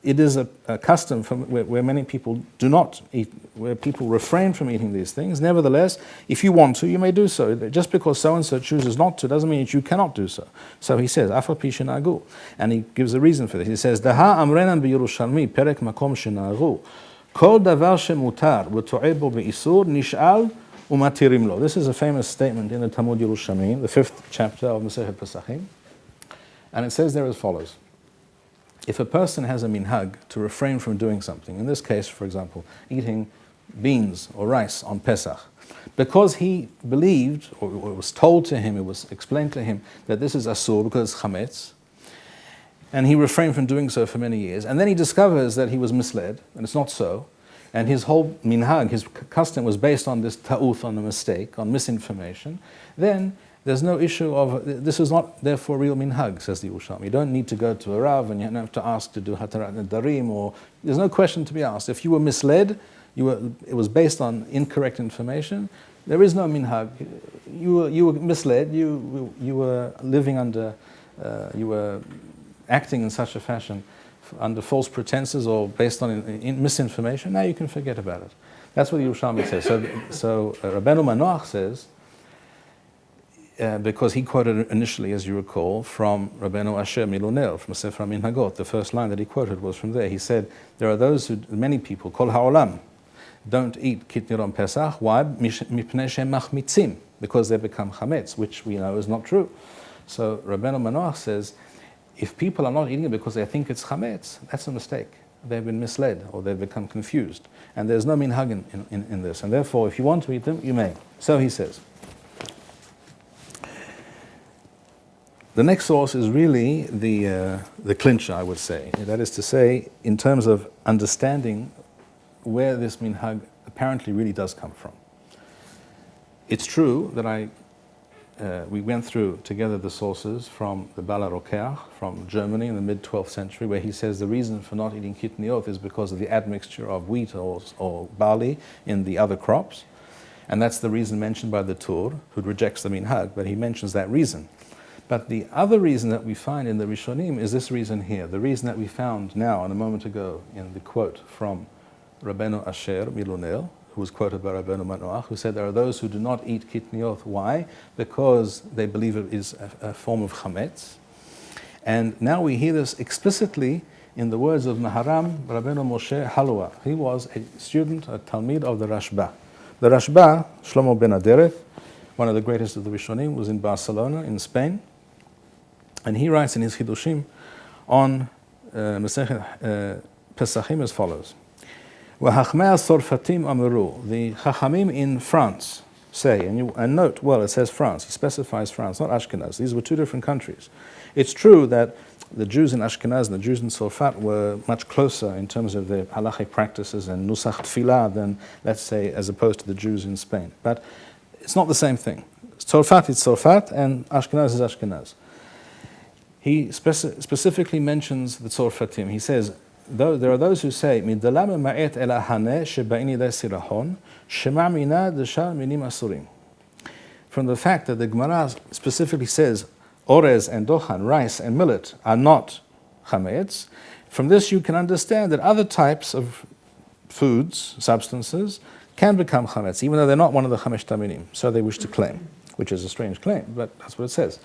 B: it is a custom where many people do not eat, where people refrain from eating these things, nevertheless, if you want to, you may do so. Just because so-and-so chooses not to doesn't mean that you cannot do so. So he says, Afal pishin agu, and he gives a reason for this. He says, Daha amrenan b'Yerushalmi, perek makom shenagu, kol davar shemutar, v'to'ebo be'isur, nish'al, umatirim lo. This is a famous statement in the Talmud Yerushalmi, the 5th chapter of Masechet Pesachim, and it says there as follows. If a person has a minhag to refrain from doing something, in this case, for example, eating beans or rice on Pesach, because he believed, or it was told to him, it was explained to him that this is asur because it's chametz, and he refrained from doing so for many years, and then he discovers that he was misled, and it's not so, and his whole minhag, his custom was based on this ta'uth, on a mistake, on misinformation, then there's no issue of, this is not therefore real minhag, says the Yerushalmi. You don't need to go to a Rav and you don't have to ask to do hatarat nedarim, or there's no question to be asked. If you were misled, it was based on incorrect information, there is no minhag. You were misled, you were living under, you were acting in such a fashion under false pretenses or based on misinformation, now you can forget about it. That's what the Yerushalmi says. So Rabbeinu Manoach says, because he quoted initially, as you recall, from Rabbeinu Asher Milonel, from Sefer Minhagot. The first line that he quoted was from there. He said, there are those who, many people, Kol Ha'olam, don't eat Kitniyot on Pesach. Why? Mipnei she'em machmitzim, because they become chametz, which we know is not true. So Rabbeinu Manoach says, if people are not eating it because they think it's chametz, that's a mistake. They've been misled or they've become confused. And there's no minhag in this. And therefore, if you want to eat them, you may. So he says. The next source is really the clincher, I would say. That is to say, in terms of understanding where this minhag apparently really does come from. It's true that we went through together the sources from the Bala Rokeach from Germany in the mid-12th century, where he says the reason for not eating kitniyot is because of the admixture of wheat or barley in the other crops. And that's the reason mentioned by the Tur, who rejects the minhag, but he mentions that reason. But the other reason that we find in the Rishonim is this reason here, the reason that we found now and a moment ago in the quote from Rabbeinu Asher Milonel, who was quoted by Rabbeinu Manoach, who said there are those who do not eat kitniyot. Why? Because they believe it is a form of chametz. And now we hear this explicitly in the words of Maharam Rabbeinu Moshe Halua. He was a student, a Talmid of the Rashba. The Rashba, Shlomo ben Adereth, one of the greatest of the Rishonim, was in Barcelona, in Spain. And he writes in his Chidushim on Masechet Pesachim as follows. وَحَخْمَيَ الصَّرْفَتِيم أَمَرُوا. The Chachamim in France say, and note, well, it says France, he specifies France, not Ashkenaz. These were two different countries. It's true that the Jews in Ashkenaz and the Jews in Tzorfat were much closer in terms of their halachic practices and nusach tfilah than, let's say, as opposed to the Jews in Spain. But it's not the same thing. Tzorfat is Tzorfat and Ashkenaz is Ashkenaz. He specifically mentions the Tzorfatim. He says, there are those who say, "Midalama ma'et ela haneh shebaini lesirahon shema'mina deshar minim asurim." From the fact that the Gemara specifically says orez and dochan, rice and millet, are not chametz, from this you can understand that other types of foods, substances, can become chametz, even though they're not one of the chamesh taminim. So they wish to claim, which is a strange claim, but that's what it says.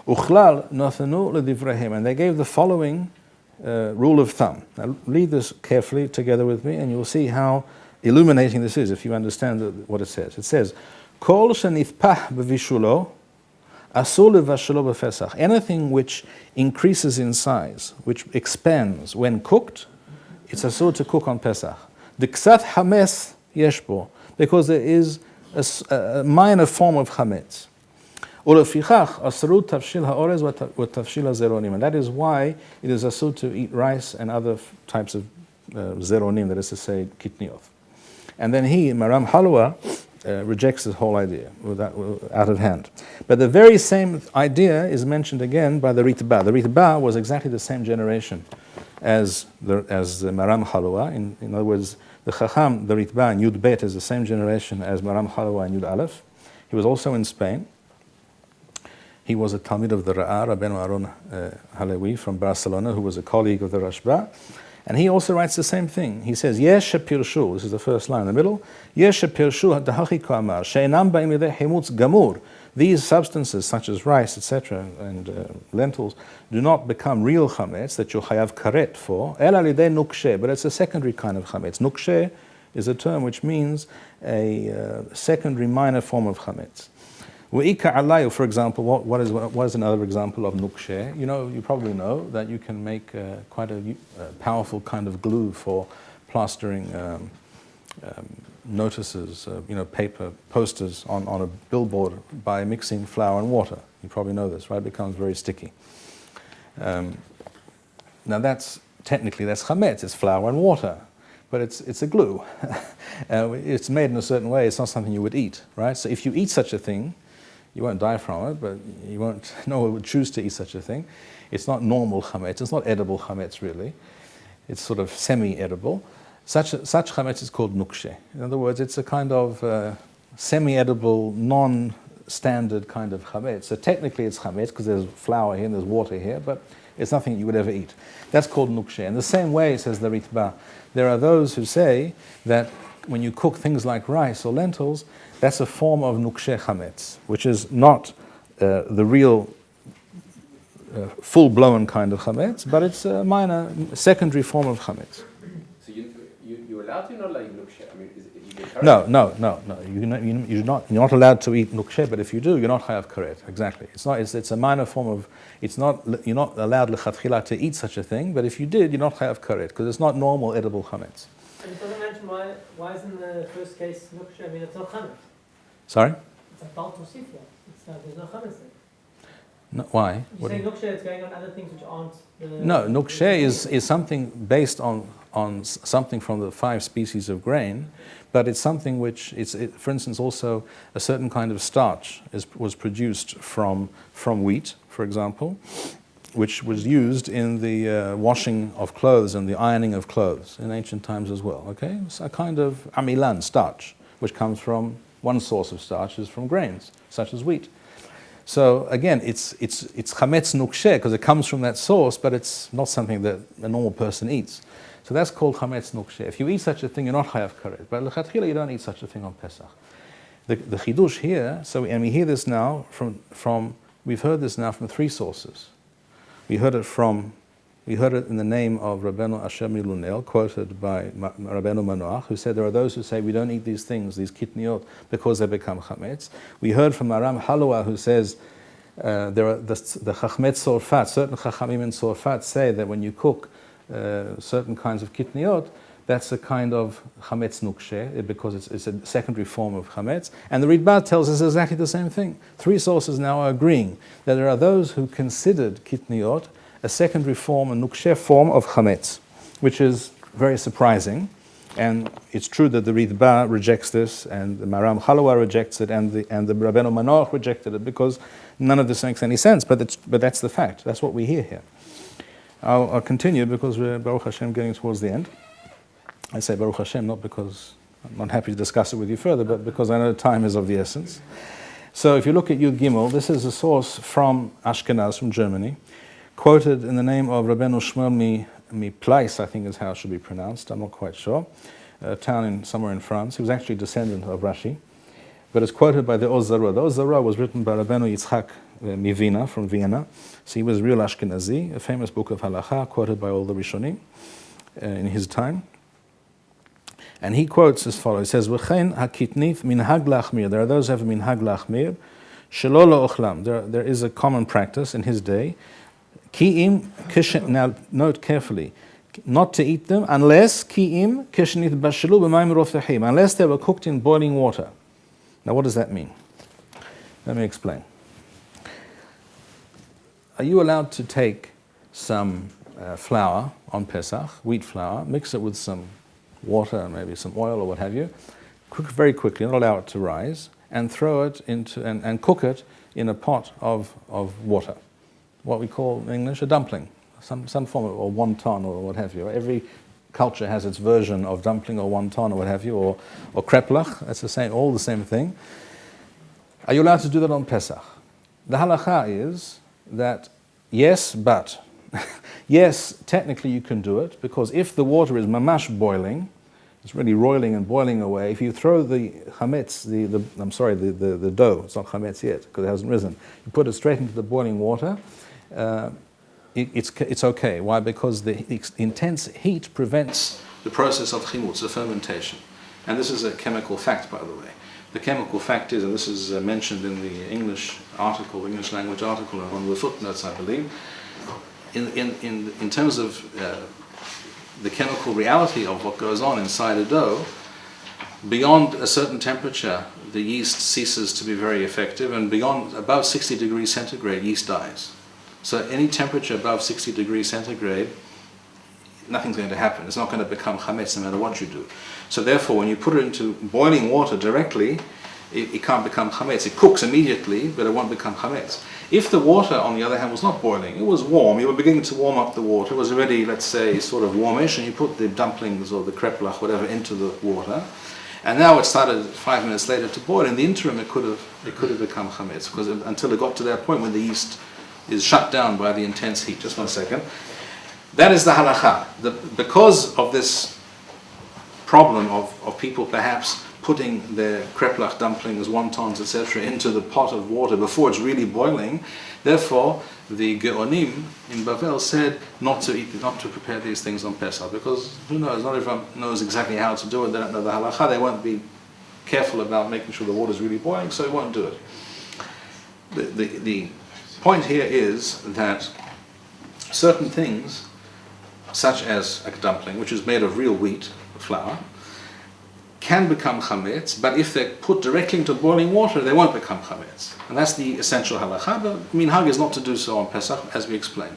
B: Uchlal nothanu ledivrahim, and they gave the following rule of thumb. Now read this carefully together with me, and you'll see how illuminating this is if you understand what it says. It says, Kol shenithpah bevishulo asur levashalo b'Pesach. Anything which increases in size, which expands when cooked, it's asur to cook on Pesach. Diksat hametz yeshbo, because there is a minor form of chametz. Ulefichach asru tavshil haorez wa tavshil hazeronim, and that is why it is asur to eat rice and other types of zeronim, that is to say, kitniyot. And then Maram Halwa, rejects this whole idea out of hand. But the very same idea is mentioned again by the Ritba. The Ritba was exactly the same generation as the Maram Halwa. In other words, the Chacham, the Ritba, and Yud Bet is the same generation as Maram Halwa and Yud Aleph. He was also in Spain. He was a Talmid of the Ra'ah, Rabbeinu Aaron Halevi from Barcelona, who was a colleague of the Rashba. And he also writes the same thing. He says, Yesh pirshu, this is the first line in the middle, Yesh pirshu dahachi kamar, she'enam ba'im lidei himutz gamur. These substances, such as rice, etc., and lentils, do not become real chametz that you chayav karet for, ela lidei nukshe, but it's a secondary kind of chametz. Nukshe is a term which means a secondary minor form of chametz. Wa'ika alayu, for example, what is another example of nukshe? You probably know that you can make quite a powerful kind of glue for plastering notices, paper posters on a billboard by mixing flour and water. You probably know this, right? It becomes very sticky. Now that's chametz. It's flour and water, but it's a glue. It's made in a certain way. It's not something you would eat, right? So if you eat such a thing, you won't die from it, but no one would choose to eat such a thing. It's not normal chametz. It's not edible chametz, really. It's sort of semi-edible. Such chametz is called nukshe. In other words, it's a kind of semi-edible, non-standard kind of chametz. So technically it's chametz because there's flour here and there's water here, but it's nothing you would ever eat. That's called nukshe. In the same way, says the Ritba, there are those who say that when you cook things like rice or lentils, that's a form of nukshe chametz, which is not the real full-blown kind of chametz, but it's a minor secondary form of chametz.
A: So you're allowed to not like nukshe? I mean,
B: No. You're not allowed to eat nukshe, but if you do, you're not chayav karet. Exactly. It's a minor form of. You're not allowed lechatchila to eat such a thing, but if you did, you're not chayav karet because it's not normal edible chametz.
E: And it doesn't mention why is in the first case nukshe? I mean, it's not chametz.
B: Sorry?
E: It's a bal tosifia. There's no chametz there.
B: No, why?
E: You say nukshe, it's going on other things which aren't.
B: No, nukshe is something based on something from the 5 species of grain, but it's something which for instance, also a certain kind of starch was produced from wheat, for example, which was used in the washing of clothes and the ironing of clothes in ancient times as well. Okay, it's a kind of amilan, starch, which comes from one source of starch is from grains such as wheat. So again, it's chametz nukshe because it comes from that source, but it's not something that a normal person eats. So that's called chametz nukshe. If you eat such a thing, you're not chayav karet. But lechatchila, you don't eat such a thing on Pesach. The chidush here. And we hear this now we've heard this now from 3 sources. We heard it in the name of Rabbeinu Asher Milunel, quoted by Rabbeinu Manoach, who said there are those who say we don't eat these things, these kitniyot, because they become chametz. We heard from Maram Halwa, who says there are the chachmetz sorfat. Certain chachamim in sorfat say that when you cook certain kinds of kitniyot, that's a kind of chametz nukshe because it's a secondary form of chametz. And the Ritba tells us exactly the same thing. 3 sources now are agreeing that there are those who considered kitniyot a secondary form, a nukshe form of chametz, which is very surprising. And it's true that the Ritba rejects this, and the Maram Halwa rejects it, and the Rabbeinu Manoach rejected it because none of this makes any sense. But that's the fact. That's what we hear here. I'll continue because we're, Baruch Hashem, getting towards the end. I say Baruch Hashem not because I'm not happy to discuss it with you further, but because I know time is of the essence. So if you look at Yud Gimel, this is a source from Ashkenaz, from Germany, quoted in the name of Rabbeinu Shmuel mi Plais, I think is how it should be pronounced, I'm not quite sure, a town somewhere in France. He was actually a descendant of Rashi, but it's quoted by the Oz Zarua. The Oz Zarua was written by Rabbeinu Yitzchak Mivina from Vienna, so he was real Ashkenazi, a famous book of halacha quoted by all the Rishonim in his time. And he quotes as follows. He says, "V'chein hakitnif minhag lachmir." There are those who have minhag lachmir. Shelo lo ochlam. There is a common practice in his day. Ki'im kishen. Now note carefully, not to eat them unless ki'im kishenit bashilu b'mayim rofehim. Unless they were cooked in boiling water. Now, what does that mean? Let me explain. Are you allowed to take some flour on Pesach, wheat flour, mix it with some water and maybe some oil or what have you, cook very quickly, not allow it to rise, and throw it into and cook it in a pot of water, what we call in English a dumpling, some form of, or wonton or what have you. Every culture has its version of dumpling or wonton or what have you, or kreplach. That's the same, all the same thing. Are you allowed to do that on Pesach? The halacha is that yes, but yes, technically you can do it, because if the water is mamash boiling, it's really roiling and boiling away. If you throw the chametz, the dough, it's not chametz yet because it hasn't risen, you put it straight into the boiling water, it's okay. Why? Because the intense heat prevents the process of chimutz, the fermentation. And this is a chemical fact, by the way. The chemical fact is, and this is mentioned in the English language article, and one of the footnotes, I believe, in terms of the chemical reality of what goes on inside a dough, beyond a certain temperature, the yeast ceases to be very effective, and above 60 degrees centigrade, yeast dies. So any temperature above 60 degrees centigrade, nothing's going to happen. It's not going to become chametz no matter what you do. So therefore, when you put it into boiling water directly, it can't become chametz. It cooks immediately, but it won't become chametz. If the water, on the other hand, was not boiling, it was warm, you were beginning to warm up the water, it was already, let's say, sort of warmish, and you put the dumplings or the kreplach, whatever, into the water, and now it started 5 minutes later to boil. In the interim, it could have become chametz, because until it got to that point when the yeast is shut down by the intense heat. Just 1 second. That is the halacha. Because of this problem of people perhaps putting their kreplach dumplings, wontons, etc. into the pot of water before it's really boiling, therefore the Geonim in Bavel said not to prepare these things on Pesach, because who knows, not everyone knows exactly how to do it, they don't know the halacha, they won't be careful about making sure the water is really boiling, so they won't do it. The point here is that certain things, such as a dumpling, which is made of real wheat flour, can become chametz, but if they're put directly into boiling water, they won't become chametz. And that's the essential halacha, but minhag is not to do so on Pesach, as we explained.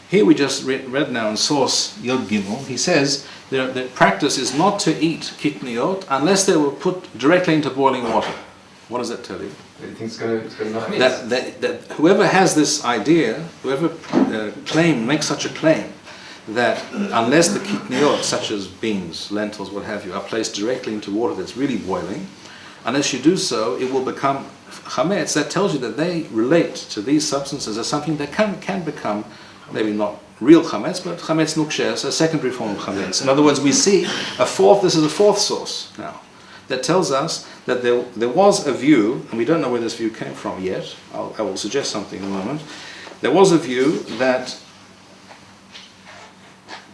B: Here we just read now in source Yod Gimel, he says the practice is not to eat kitniyot unless they were put directly into boiling water. What does that tell you?
A: It's going to
B: That whoever has this idea, whoever makes such a claim, that unless the kitniyot, such as beans, lentils, what have you, are placed directly into water that's really boiling, unless you do so, it will become chametz. That tells you that they relate to these substances as something that can become, maybe not real chametz, but chametz nukshes, a secondary form of chametz. In other words, we see this is a fourth source now, that tells us that there was a view, and we don't know where this view came from yet, I will suggest something in a moment. There was a view that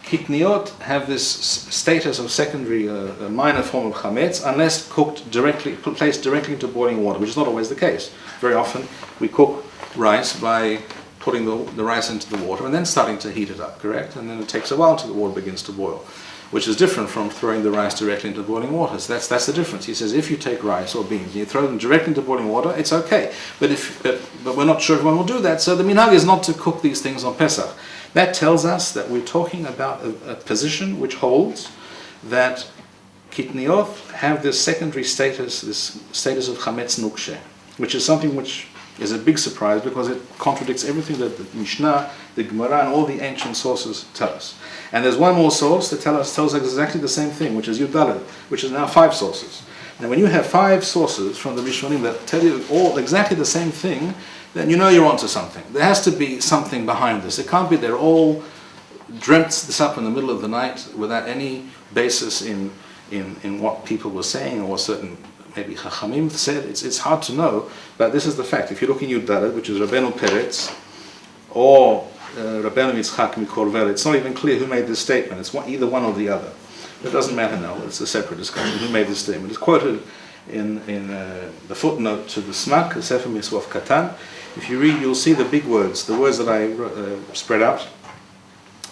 B: kitniyot have this status of secondary, minor form of chametz, unless placed directly into boiling water, which is not always the case. Very often we cook rice by putting the rice into the water and then starting to heat it up, correct? And then it takes a while until the water begins to boil, which is different from throwing the rice directly into boiling water. So that's the difference. He says if you take rice or beans and you throw them directly into boiling water, it's okay. But we're not sure everyone will do that. So the minhag is not to cook these things on Pesach. That tells us that we're talking about a position which holds that kitniyot have this secondary status, this status of chametz nukshe, which is something which is a big surprise because it contradicts everything that the Mishnah, the Gemara, and all the ancient sources tell us. And there's one more source that tells us exactly the same thing, which is Yud Daled, which is now 5 sources. Now when you have 5 sources from the Rishonim that tell you all exactly the same thing, then you know you're onto something. There has to be something behind this. It can't be they're all dreamt this up in the middle of the night without any basis in what people were saying or certain maybe Chachamim said. It's hard to know, but this is the fact. If you look in Yud Daled, which is Rabbeinu Peretz or Rabbeinu Yitzchak Mikorvel, it's not even clear who made this statement. It's either one or the other. It doesn't matter now. It's a separate discussion. Who made this statement? It's quoted in the footnote to the Smak, the Sefer Miswaf Katan. If you read, you'll see the big words, the words that I spread out,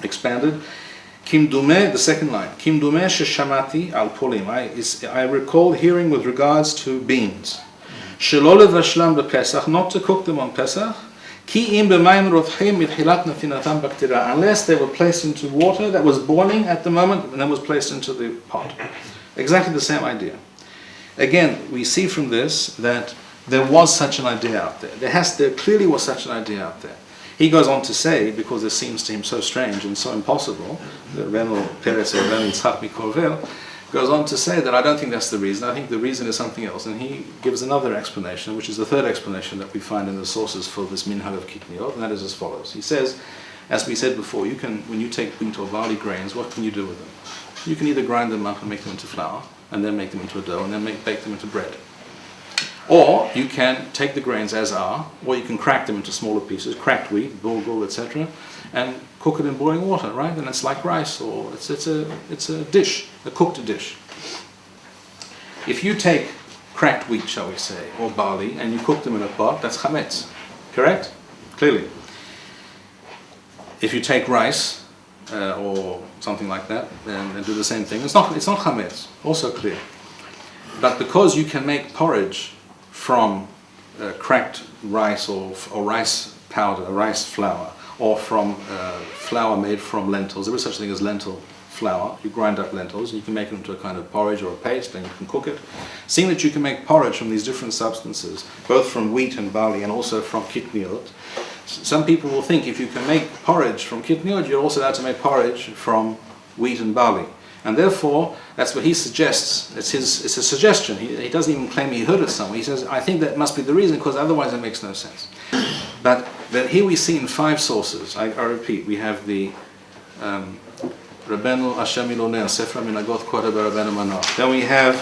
B: expanded. Kim Dumeh, the second line. Kim Dumeh sheshamati al polim. I recall hearing with regards to beans. Shelo levashlam b'Pesach, not to cook them on Pesach. Ki im b'mayim rothchim mitchilat natinatam baktira, unless they were placed into water that was boiling at the moment and then was placed into the pot. Exactly the same idea. Again, we see from this that there was such an idea out there. There clearly was such an idea out there. He goes on to say, because it seems to him so strange and so impossible, that Rabbeinu Peretz or Rabbeinu Yitzchak Mikorvel goes on to say that I don't think that's the reason. I think the reason is something else. And he gives another explanation, which is the third explanation that we find in the sources for this Minhag of Kitniyot, and that is as follows. He says, as we said before, when you take wheat or barley grains, what can you do with them? You can either grind them up and make them into flour, and then make them into a dough, and then bake them into bread. Or you can take the grains as are, or you can crack them into smaller pieces, cracked wheat, bulgur, etc., and cook it in boiling water, right? And it's like rice, or it's a dish, a cooked dish. If you take cracked wheat, shall we say, or barley, and you cook them in a pot, that's chametz, correct? Clearly. If you take rice or something like that and do the same thing, it's not chametz, also clear. But because you can make porridge from cracked rice or rice powder, rice flour, or from flour made from lentils. There is such a thing as lentil flour. You grind up lentils, and you can make it into a kind of porridge or a paste, and you can cook it. Seeing that you can make porridge from these different substances, both from wheat and barley, and also from kitniyot, some people will think if you can make porridge from kitniyot, you're also allowed to make porridge from wheat and barley. And therefore, that's what he suggests. It's a suggestion. He doesn't even claim he heard it somewhere. He says, I think that must be the reason, because otherwise it makes no sense. But here we see in 5 sources, I repeat, we have the Rabbeinu Hashem Iloneh, Sefer Minagot quoted by Rabbeinu Manor. Then we have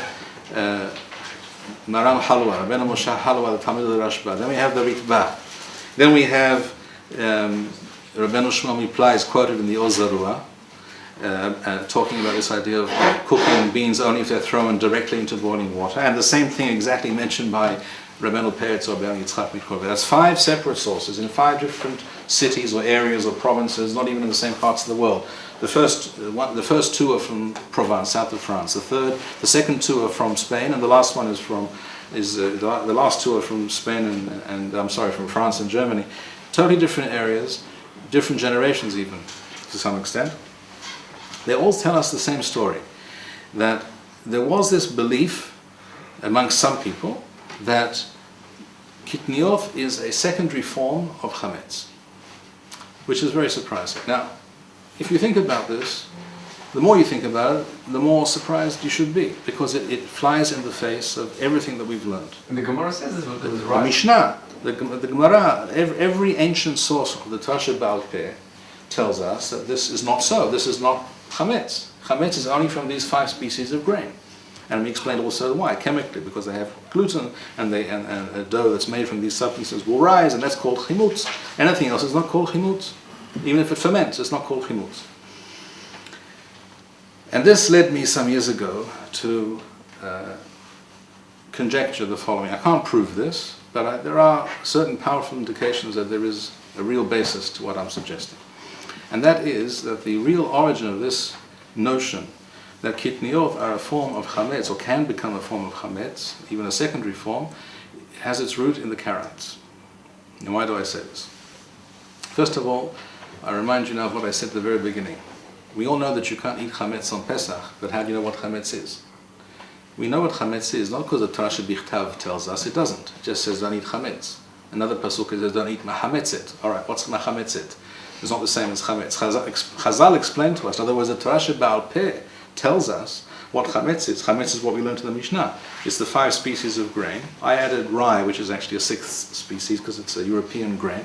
B: Maram Halwa, Rabbeinu Moshe Halwa, the Talmid of the Rashba. Then we have the Ritba. Then we have Rabbeinu Shmuel Miplai is quoted in the Ozarua, talking about this idea of cooking beans only if they're thrown directly into boiling water, and the same thing exactly mentioned by Rabbeinu Peretz or Rabbeinu Yitzchak Mikorvel. That's 5 separate sources in 5 different cities or areas or provinces, not even in the same parts of the world. The first 2 are from Provence, south of France. The second 2 are from Spain, and the last one the last 2 are from Spain and from France and Germany. Totally different areas, different generations even, to some extent. They all tell us the same story, that there was this belief among some people that Kitniyot is a secondary form of Chametz, which is very surprising. Now, if you think about this, the more you think about it, the more surprised you should be, because it flies in the face of everything that we've learned.
A: And the Gemara says this was
B: The
A: right.
B: Mishnah, the Gemara, every ancient source of the Tasha Baal Peh tells us that this is not so. This is not Chametz. Chametz is only from these 5 species of grain. And we explained also why, chemically, because they have gluten, and a dough that's made from these substances will rise, and that's called chimutz. Anything else is not called chimutz. Even if it ferments, it's not called chimutz. And this led me some years ago to conjecture the following. I can't prove this, but there are certain powerful indications that there is a real basis to what I'm suggesting. And that is that the real origin of this notion that Kitniyot are a form of Chametz, or can become a form of Chametz, even a secondary form, has its root in the Karaites. And why do I say this? First of all, I remind you now of what I said at the very beginning. We all know that you can't eat Chametz on Pesach, but how do you know what Chametz is? We know what Chametz is, not because the Torah Shebichtav tells us, it doesn't. It just says, don't eat Chametz. Another pasuk says don't eat mahametzet. All right, what's mahametzet? It's not the same as chametz. Chazal explained to us. In other words, the Torah Baal Peh tells us what chametz is. Chametz is what we learned in the Mishnah. It's the 5 species of grain. I added rye, which is actually a 6th species because it's a European grain.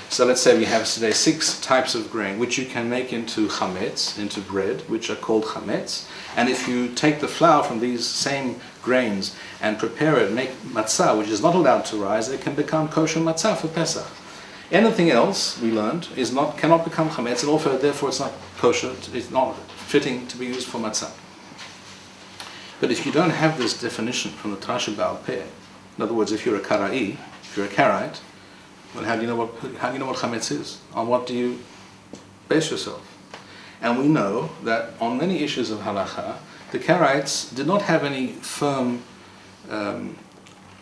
B: So let's say we have today 6 types of grain, which you can make into chametz, into bread, which are called chametz. And if you take the flour from these same grains and prepare it, make matzah, which is not allowed to rise, it can become kosher matzah for Pesach. Anything else, we learned, cannot become chametz, and also therefore it's not kosher, it's not fitting to be used for matzah. But if you don't have this definition from the Torah Baal Peh, in other words, if you're a Karaite, if you're a Karaite, well, how do you know what chametz is? On what do you base yourself? And we know that on many issues of halacha, the Karaites did not have any firm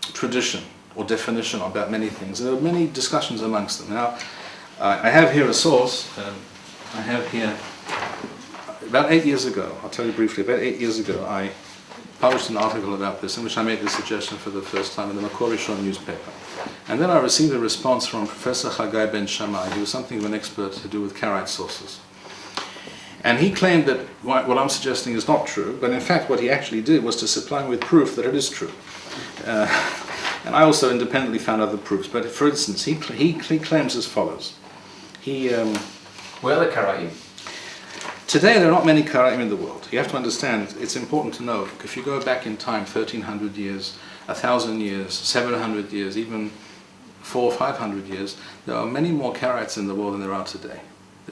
B: tradition or definition about many things. There were many discussions amongst them. Now, I have here a source. I have here, about 8 years ago, I'll tell you briefly, about 8 years ago, I published an article about this in which I made the suggestion for the first time in the Machon Shilo newspaper. And then I received a response from Professor Chagai Ben Shammai, who was something of an expert to do with Karaite sources. And he claimed that what I'm suggesting is not true, but in fact what he actually did was to supply me with proof that it is true. And I also independently found other proofs. But for instance, he claims as follows.
A: Where are the Karaite?
B: Today there are not many Karaite in the world. You have to understand, it's important to know, if you go back in time 1,300 years, 1,000 years, 700 years, even 400 or 500 years, there are many more Karaites in the world than there are today.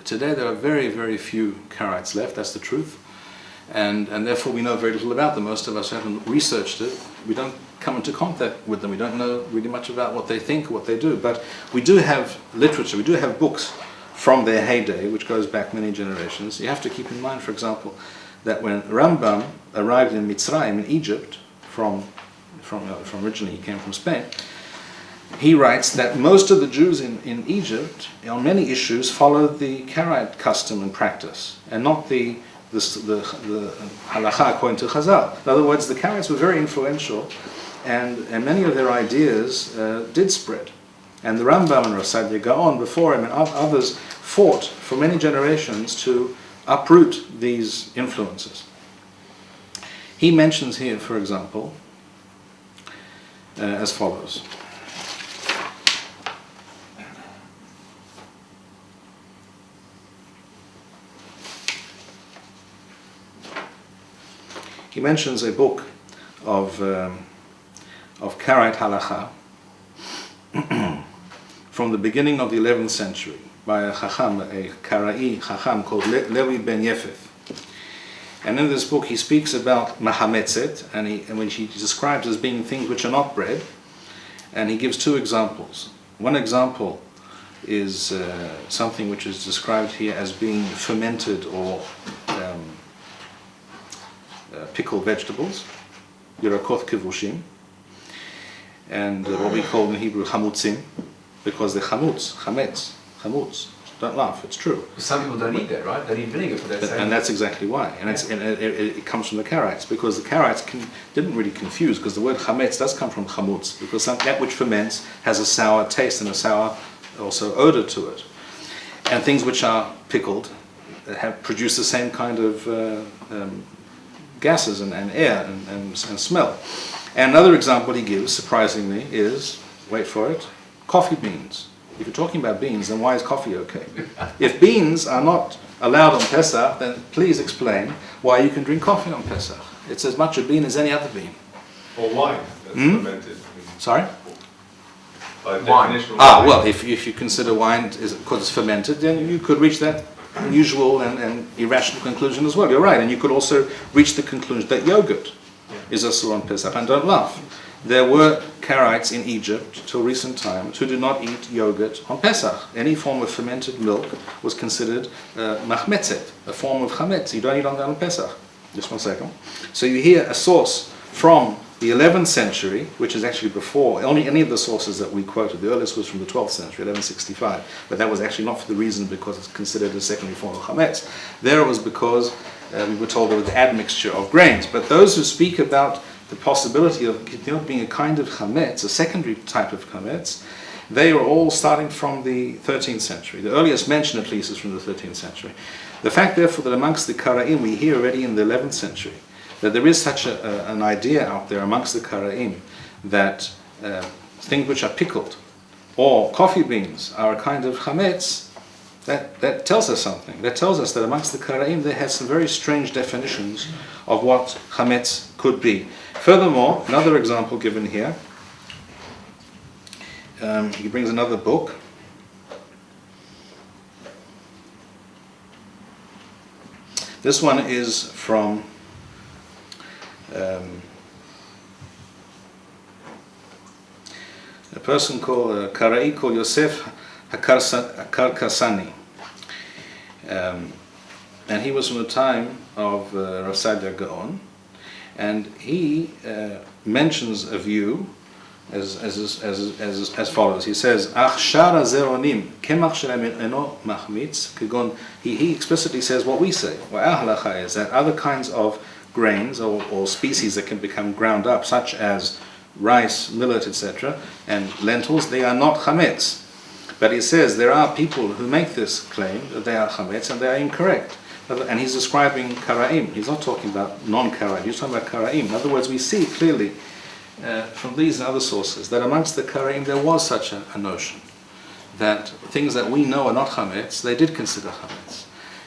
B: Today there are very, very few Karaites left, that's the truth. And therefore we know very little about them. Most of us haven't researched it. We don't come into contact with them. We don't know really much about what they think or what they do. But we do have literature, we do have books from their heyday, which goes back many generations. You have to keep in mind, for example, that when Rambam arrived in Mitzrayim, in Egypt, from originally he came from Spain, he writes that most of the Jews in Egypt, on many issues, followed the Karaite custom and practice, and not the halakha according to Chazal. In other words, the Karaites were very influential, and many of their ideas did spread. And the Rambam and Rav Sadia Gaon before him and others fought for many generations to uproot these influences. He mentions here, for example, as follows. He mentions a book of Karaite halacha from the beginning of the 11th century by a chacham, a Karaite chacham called Levi ben Yefef. And in this book he speaks about mahametzet, and which he describes as being things which are not bread, and he gives 2 examples. One example is something which is described here as being fermented or pickled vegetables, yirakot kivushim, and what we call in Hebrew chamutzim, because they're chametz. Don't laugh, it's true.
A: Some people don't eat that, right? They eat vinegar for that.
B: And that's exactly why. And it comes from the Karaites, because the Karaites didn't really confuse, because the word chametz does come from chamutz, because that which ferments has a sour taste and a sour also odor to it. And things which are pickled produce the same kind of gases and air and smell. And another example he gives, surprisingly, is, wait for it, coffee beans. If you're talking about beans, then why is coffee okay? If beans are not allowed on Pesach, then please explain why you can drink coffee on Pesach. It's as much a bean as any other bean.
F: Or wine that's fermented.
B: Sorry?
F: By
A: Wine.
F: definition,
B: Well, if you consider wine because it's fermented, then you could reach that unusual and irrational conclusion as well. You're right, and you could also reach the conclusion that yogurt is asur on Pesach. And don't laugh. There were Karaites in Egypt till recent times who did not eat yogurt on Pesach. Any form of fermented milk was considered machmetzet, a form of chametz. You don't eat on that on Pesach. Just one second. So you hear a source from the 11th century, which is actually before any of the sources that we quoted. The earliest was from the 12th century, 1165, but that was actually not for the reason because it's considered a secondary form of chametz. There it was because we were told there was the admixture of grains. But those who speak about the possibility of Kitniyot being a kind of chametz, a secondary type of chametz, they are all starting from the 13th century. The earliest mention, at least, is from the 13th century. The fact, therefore, that amongst the Karaim, we hear already in the 11th century that there is such an idea out there amongst the Karaim that things which are pickled or coffee beans are a kind of chametz, that tells us something. That tells us that amongst the Karaim they had some very strange definitions of what chametz could be. Furthermore, another example given here, he brings another book. This one is from a person called Karaite called Yosef Karkasani, and he was from the time of Rav Saadia Gaon, and he mentions a view as follows. He says, "Ach shara zeronim kemach shelem eno machmitz kegon." He explicitly says what we say. What our halacha is that other kinds of grains or species that can become ground up, such as rice, millet, etc., and lentils, they are not chametz. But he says there are people who make this claim that they are chametz, and they are incorrect. And he's describing Karaim. He's not talking about non-Karaim. He's talking about Karaim. In other words, we see clearly from these and other sources that amongst the Karaim there was such a notion that things that we know are not chametz, they did consider chametz.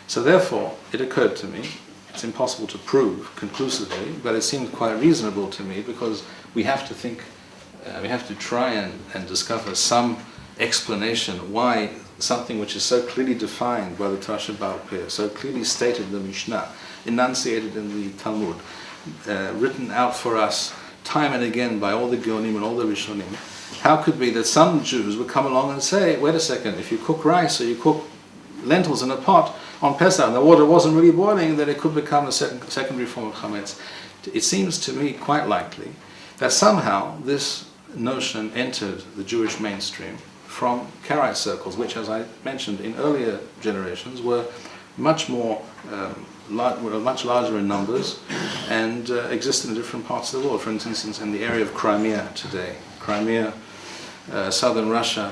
B: So therefore, it occurred to me, it's impossible to prove conclusively, but it seemed quite reasonable to me, because we have to think, we have to try and discover some explanation why something which is so clearly defined by the Torah Baal Peh, so clearly stated in the Mishnah, enunciated in the Talmud, written out for us time and again by all the Geonim and all the Rishonim, how could it be that some Jews would come along and say, wait a second, if you cook rice or you cook lentils in a pot on Pesach and the water wasn't really boiling, then it could become a secondary form of chametz? It seems to me quite likely that somehow this notion entered the Jewish mainstream from Karaite circles, which, as I mentioned in earlier generations, were much more were much larger in numbers and existed in different parts of the world. For instance, in the area of Crimea today, southern Russia,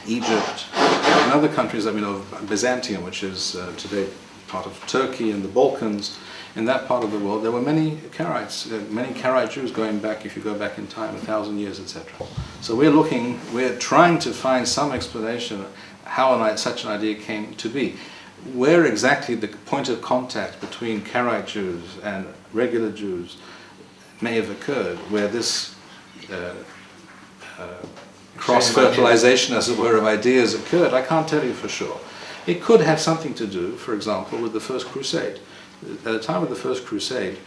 B: Egypt, and other countries that we know of, Byzantium, which is today part of Turkey and the Balkans. In that part of the world, there were many Karaites, many Karaite Jews going back, if you go back in time, 1,000 years, etc. So we're trying to find some explanation how such an idea came to be. Where exactly the point of contact between Karaite Jews and regular Jews may have occurred, where this cross-fertilization, as it were, of ideas occurred, I can't tell you for sure. It could have something to do, for example, with the First Crusade. At the time of the First Crusade,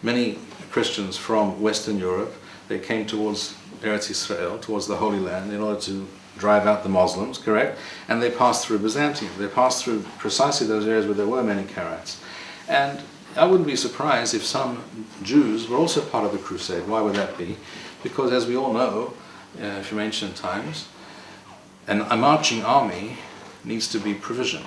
B: many Christians from Western Europe, they came towards Eretz Yisrael, towards the Holy Land, in order to drive out the Muslims, correct? And they passed through Byzantium. They passed through precisely those areas where there were many Karaites. And I wouldn't be surprised if some Jews were also part of the crusade. Why would that be? Because, as we all know, from ancient times, a marching army needs to be provisioned.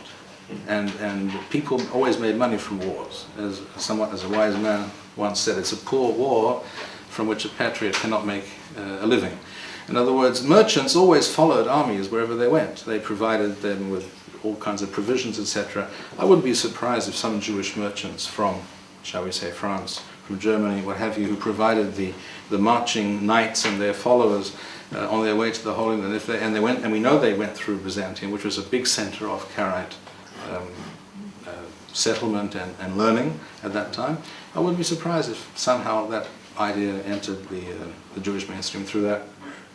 B: And people always made money from wars. As a wise man once said, it's a poor war from which a patriot cannot make a living. In other words, merchants always followed armies wherever they went. They provided them with all kinds of provisions, etc. I wouldn't be surprised if some Jewish merchants from, shall we say, France, from Germany, what have you, who provided the marching knights and their followers on their way to the Holy Land, and we know they went through Byzantium, which was a big center of Karaite settlement and learning at that time. I wouldn't be surprised if somehow that idea entered the Jewish mainstream through that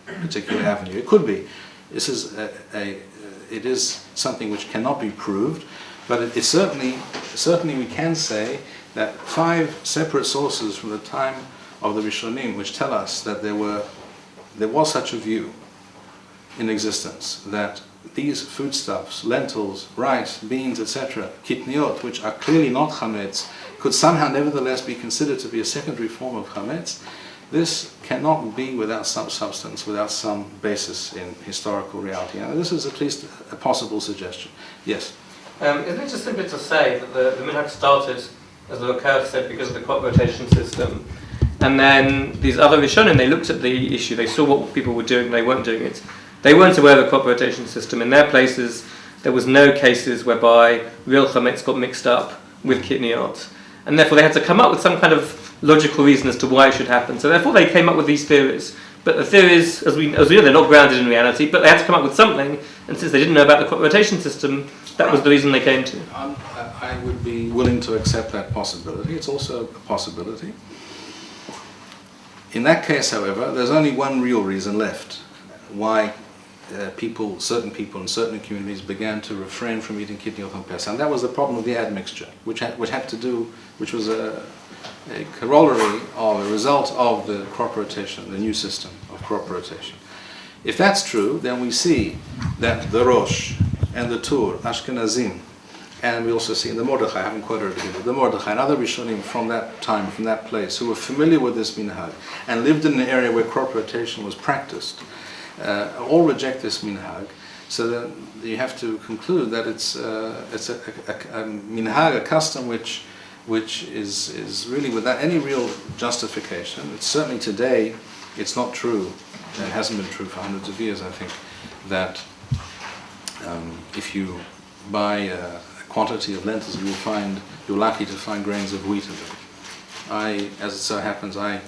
B: particular avenue. It could be. This is it is something which cannot be proved, but it certainly we can say that 5 separate sources from the time of the Rishonim which tell us that there was such a view in existence, that these foodstuffs, lentils, rice, beans, etc., kitniyot, which are clearly not chametz, could somehow nevertheless be considered to be a secondary form of chametz. This cannot be without some substance, without some basis in historical reality. And this is at least a possible suggestion. Yes?
E: Isn't it just simply to say that the Minhag started, as the Kurd said, because of the crop rotation system, And then these other Rishonim, they looked at the issue, they saw what people were doing, they weren't doing it. They weren't aware of the crop rotation system. In their places, there was no cases whereby real chametz got mixed up with kitniyot. And therefore they had to come up with some kind of logical reason as to why it should happen. So therefore they came up with these theories. But the theories, as we know, they're not grounded in reality, but they had to come up with something, and since they didn't know about the crop rotation system, that was the reason they came to.
B: I would be willing to accept that possibility. It's also a possibility. In that case, however, there's only one real reason left why certain people in certain communities began to refrain from eating kitniyot on Pesach. And that was the problem of the admixture, which was a corollary or a result of the crop rotation, the new system of crop rotation. If that's true, then we see that the Rosh and the Tur, Ashkenazim, and we also see in the Mordechai, I haven't quoted it here, but the Mordechai and other Rishonim from that time, from that place, who were familiar with this minhag and lived in an area where crop rotation was practiced, all reject this minhag. So then you have to conclude that it's a minhag, a custom which is really without any real justification. It's certainly today, it's not true, and it hasn't been true for hundreds of years, I think, that if you buy a quantity of lentils, you're lucky to find grains of wheat in them. As it so happens, I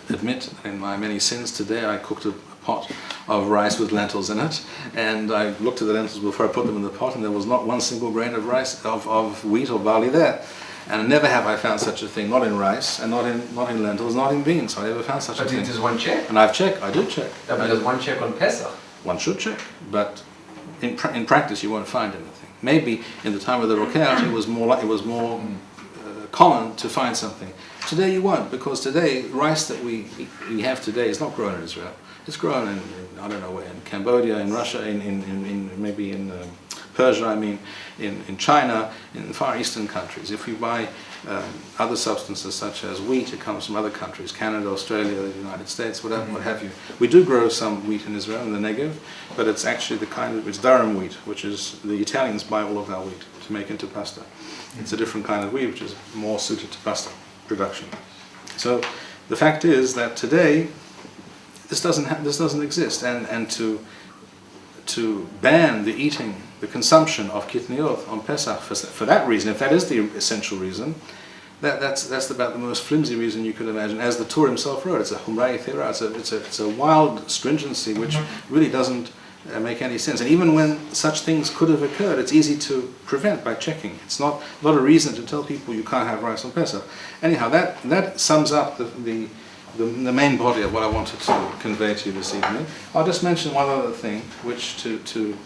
B: admit in my many sins today, I cooked a pot of rice with lentils in it, and I looked at the lentils before I put them in the pot, and there was not one single grain of rice, of wheat or barley there. And never have I found such a thing, not in rice, and not in lentils, not in beans. I never found such a thing.
A: But does one check?
B: And I've checked, I do check.
A: No, but does one check on Pesach?
B: One should check, but in practice you won't find anything. Maybe in the time of the Rokeach it was more common to find something. Today you won't, because today rice that we have today is not grown in Israel. It's grown in I don't know where, in Cambodia, in Russia, in maybe in Persia, in China, in Far Eastern countries. If we buy other substances such as wheat, it comes from other countries, Canada, Australia, the United States, whatever, what have you. We do grow some wheat in Israel, in the Negev, but it's actually it's durum wheat, which is, the Italians buy all of our wheat to make into pasta. It's a different kind of wheat, which is more suited to pasta production. So the fact is that today, this doesn't exist, and to ban the consumption of kitniyot on Pesach for that reason, if that is the essential reason, that's about the most flimsy reason you could imagine. As the Torah himself wrote, it's a humrai thera, it's a wild stringency which really doesn't make any sense. And even when such things could have occurred, it's easy to prevent by checking. It's not a reason to tell people you can't have rice on Pesach. Anyhow, that sums up the main body of what I wanted to convey to you this evening. I'll just mention one other thing, which to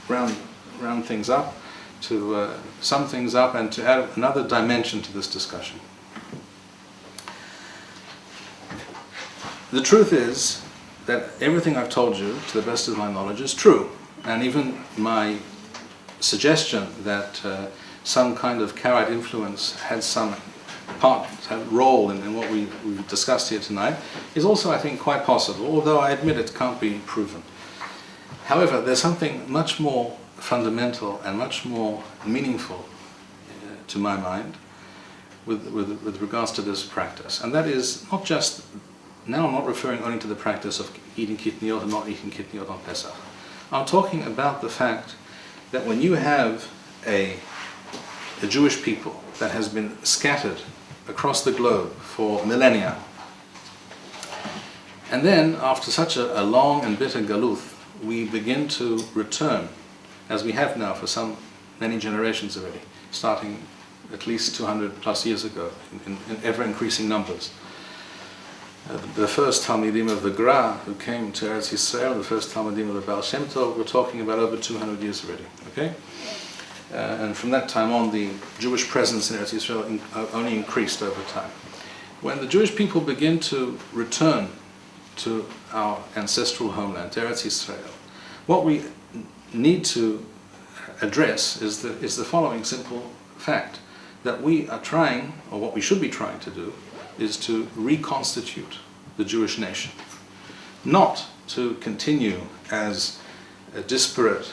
B: round things up, to sum things up, and to add another dimension to this discussion. The truth is that everything I've told you, to the best of my knowledge, is true. And even my suggestion that some kind of Karaite influence had some role in what we've discussed here tonight is also, I think, quite possible, although I admit it can't be proven. However, there's something much more fundamental and much more meaningful to my mind with regards to this practice. And that is not just, now I'm not referring only to the practice of eating kitniyot and not eating kitniyot on Pesach. I'm talking about the fact that when you have a Jewish people that has been scattered across the globe for millennia, and then after such a long and bitter galuth, we begin to return, as we have now for many generations already, starting at least 200 plus years ago, in ever increasing numbers. The first Talmidim of the Gra who came to Eretz Yisrael, the first Talmidim of the Baal Shem Tov, we're talking about over 200 years already. Okay, and from that time on, the Jewish presence in Eretz Yisrael only increased over time. When the Jewish people begin to return to our ancestral homeland, to Eretz Yisrael, what we need to address is the following simple fact, that we are trying, or what we should be trying to do, is to reconstitute the Jewish nation. Not to continue as a disparate,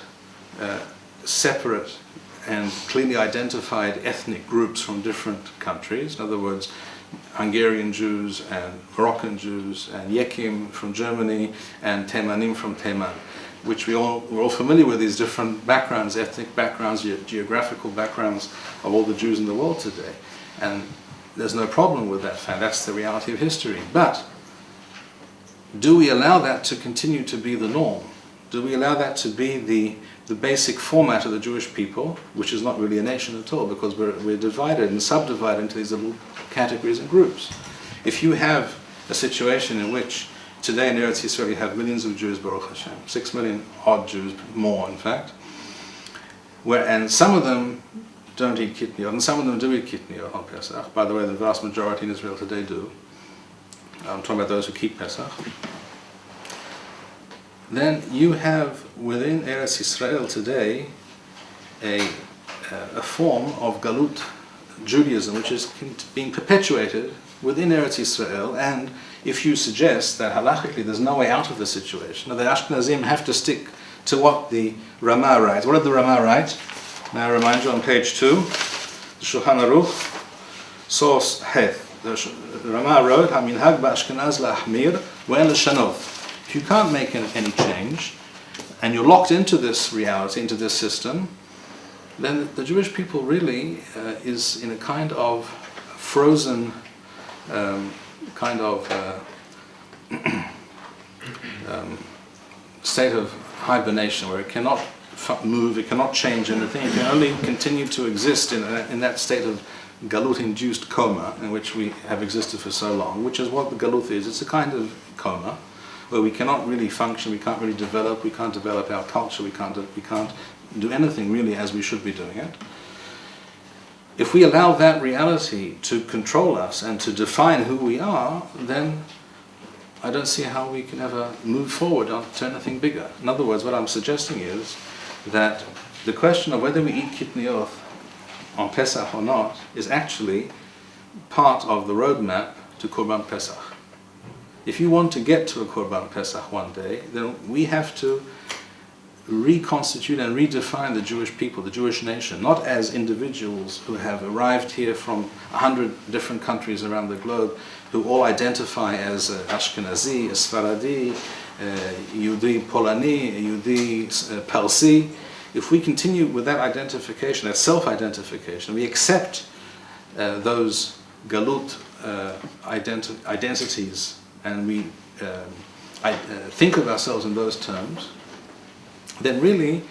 B: separate and clearly identified ethnic groups from different countries. In other words, Hungarian Jews and Moroccan Jews and Yekim from Germany and Temanim from Teman, which we're all familiar with these different backgrounds, ethnic backgrounds, geographical backgrounds of all the Jews in the world today. And there's no problem with that fact. That's the reality of history. But do we allow that to continue to be the norm? Do we allow that to be the basic format of the Jewish people, which is not really a nation at all, because we're divided and subdivided into these little categories and groups? If you have a situation in which today in Eretz Yisrael you have millions of Jews, Baruch Hashem, 6 million odd Jews, more in fact, and some of them don't eat Kitniyot, and some of them do eat Kitniyot on Pesach. By the way, the vast majority in Israel today do. I'm talking about those who keep Pesach. Then you have within Eretz Yisrael today a form of Galut Judaism which is being perpetuated within Eretz Yisrael, and if you suggest that halachically there's no way out of the situation, the Ashkenazim have to stick to what the Ramah writes. What did the Ramah write? May I remind you on page 2, the Shulchan Aruch, source Heth. The Ramah wrote, "Minhag ba'Ashkenaz la'ahmir ve'en l'shanot." If you can't make any change, and you're locked into this reality, into this system, then the Jewish people really is in a kind of frozen, state of hibernation, where it cannot move, it cannot change anything. It can only continue to exist in that state of Galut-induced coma in which we have existed for so long, which is what the Galut is. It's a kind of coma where we cannot really function, we can't really develop, we can't develop our culture, we can't do anything really as we should be doing it. If we allow that reality to control us and to define who we are, then I don't see how we can ever move forward to anything bigger. In other words, what I'm suggesting is that the question of whether we eat Kitniyot on Pesach or not is actually part of the roadmap to Korban Pesach. If you want to get to a Korban Pesach one day, then we have to reconstitute and redefine the Jewish people, the Jewish nation, not as individuals who have arrived here from 100 different countries around the globe, who all identify as Ashkenazi, as Sfaradi, Yehudi Polani, Yehudi Parsi. If we continue with that identification, that self-identification, we accept those Galut identities, and we think of ourselves in those terms, then really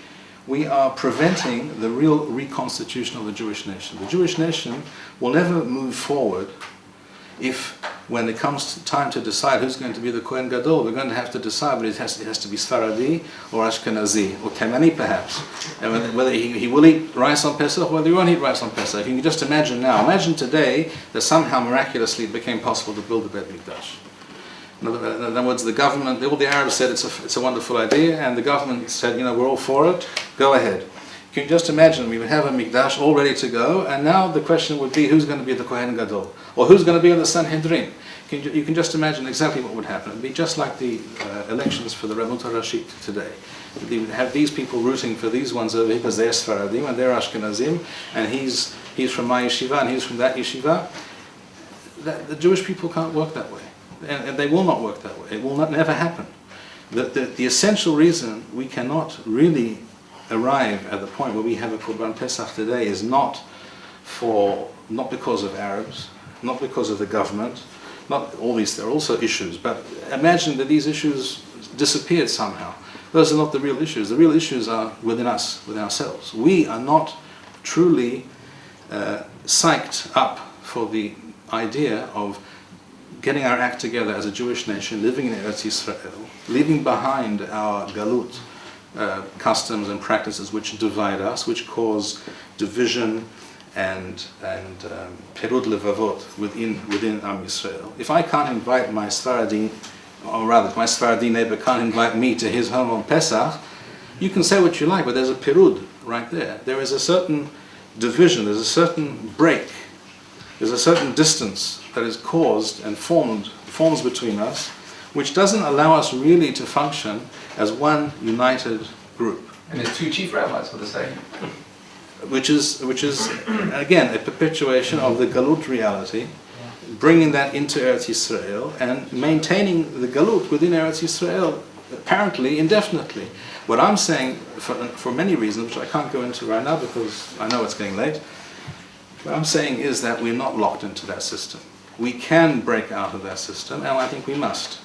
B: we are preventing the real reconstitution of the Jewish nation. The Jewish nation will never move forward if, when it comes time to decide who's going to be the Kohen Gadol, we're going to have to decide whether it has to be Sfaradi or Ashkenazi or Temani perhaps, and whether he will eat rice on Pesach or whether he won't eat rice on Pesach. You can just imagine now. Imagine today that somehow miraculously it became possible to build the Beit Mikdash. In other words, the government, all the Arabs said it's a wonderful idea, and the government said, we're all for it, go ahead. You can just imagine we would have a Mikdash all ready to go, and now the question would be who's going to be the Kohen Gadol, or who's going to be on the Sanhedrin. You can just imagine exactly what would happen. It would be just like the elections for the Rabbinut Rashit today. You would have these people rooting for these ones over here because they're Sfaradim and they're Ashkenazim, and he's from my yeshiva and he's from that yeshiva. The Jewish people can't work that way. And they will not work that way. It will never happen. The essential reason we cannot really arrive at the point where we have a Korban Pesach today is not because of Arabs, not because of the government, not all these. There are also issues, but imagine that these issues disappeared somehow. Those are not the real issues. The real issues are within us, within ourselves. We are not truly psyched up for the idea of getting our act together as a Jewish nation, living in Eretz Yisrael, leaving behind our Galut customs and practices which divide us, which cause division and perud levavot within Am Yisrael. If I can't invite my Sfaradi, or rather, if my Sfaradi neighbor can't invite me to his home on Pesach, you can say what you like, but there's a perud right there. There is a certain division, there's a certain break, there's a certain distance that is caused and forms between us, which doesn't allow us really to function as one united group.
A: And there's two chief rabbis for the same.
B: Which is again a perpetuation of the Galut reality, bringing that into Eretz Yisrael and maintaining the galut within Eretz Yisrael, apparently indefinitely. What I'm saying, for many reasons, which I can't go into right now because I know it's getting late, what I'm saying is that we're not locked into that system. We can break out of that system, and I think we must.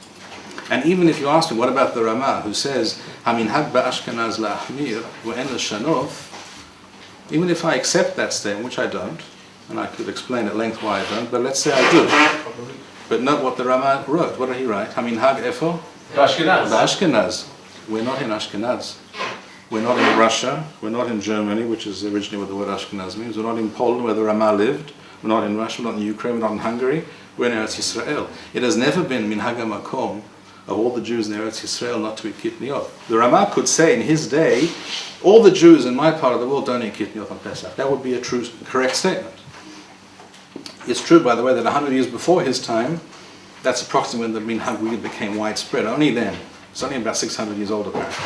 B: And even if you ask me, what about the Ramah, who says, Minhag ba'ashkenaz la'ahmir wa'en l'shanof, even if I accept that statement, which I don't, and I could explain at length why I don't, but let's say I do. But note what the Ramah wrote. What did he write? Minhag efo? Ba'ashkenaz. We're not in Ashkenaz. We're not in Russia. We're not in Germany, which is originally what the word Ashkenaz means. We're not in Poland, where the Ramah lived. We're not in Russia. We're not in Ukraine. We're not in Hungary. We're in Eretz Yisrael. It has never been Minhag HaMakom of all the Jews in Eretz Yisrael not to eat Kitniyot. The Ramah could say in his day, all the Jews in my part of the world don't eat Kitniyot on Pesach. That would be a true, correct statement. It's true, by the way, that 100 years before his time, that's approximately when the Minhag really became widespread. Only then. It's only about 600 years old, apparently.